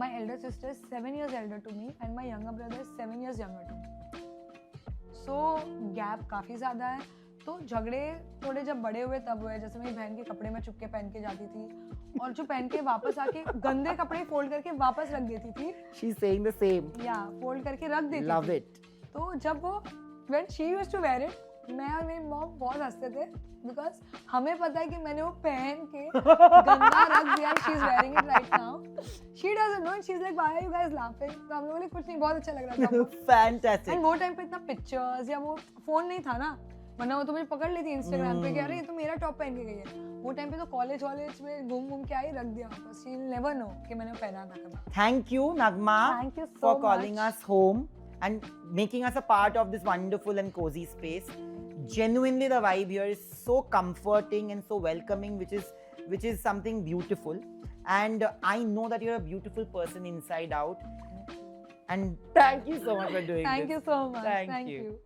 S1: My elder sister is 7 years elder to me and my younger brother is 7 years younger to me. So gap काफ़ी ज़्यादा है, तो झगड़े थोड़े जब बड़े हुए तब हुए। जैसे मेरी बहन के कपड़े मैं चुपके पहन के जाती थी और जो पहन के वापस आके गंदे कपड़े फोल्ड करके वापस रख देती थी।
S2: She's saying the same.
S1: या फोल्ड करके रख देती
S2: Love
S1: थी।
S2: it.
S1: तो जब वो when she used to wear it, मैं और मेरी मॉम बहुत हंसते थे बिकॉज हमें पता है कि मैंने वो पहन के गंदा रख दिया। She is wearing it right now, she doesn't know, she is like why are you guys laughing. तो हम लोगों ने कुछ नहीं, बहुत अच्छा लग रहा था।
S2: Fantastic.
S1: एंड वो टाइम पे इतना पिक्चर्स या वो फोन नहीं था ना, वरना वो तो मुझे पकड़ लेती इंस्टाग्राम पे कि अरे ये तो मेरा टॉप पहन के गई है। वो टाइम पे तो कॉलेज में घूम के आई, रख दिया वापस। शी विल नेवर नो कि मैंने पहना था कभी।
S2: Thank you, Nagma,
S1: Thank you so
S2: for calling
S1: much.
S2: us home. and making us a part of this wonderful and cozy space. Genuinely, the vibe here is so comforting and so welcoming, which is something beautiful. And I know that you're a beautiful person inside out. And thank you so much for doing this.
S1: Thank you so much.
S2: Thank
S1: Thank
S2: you.
S1: you.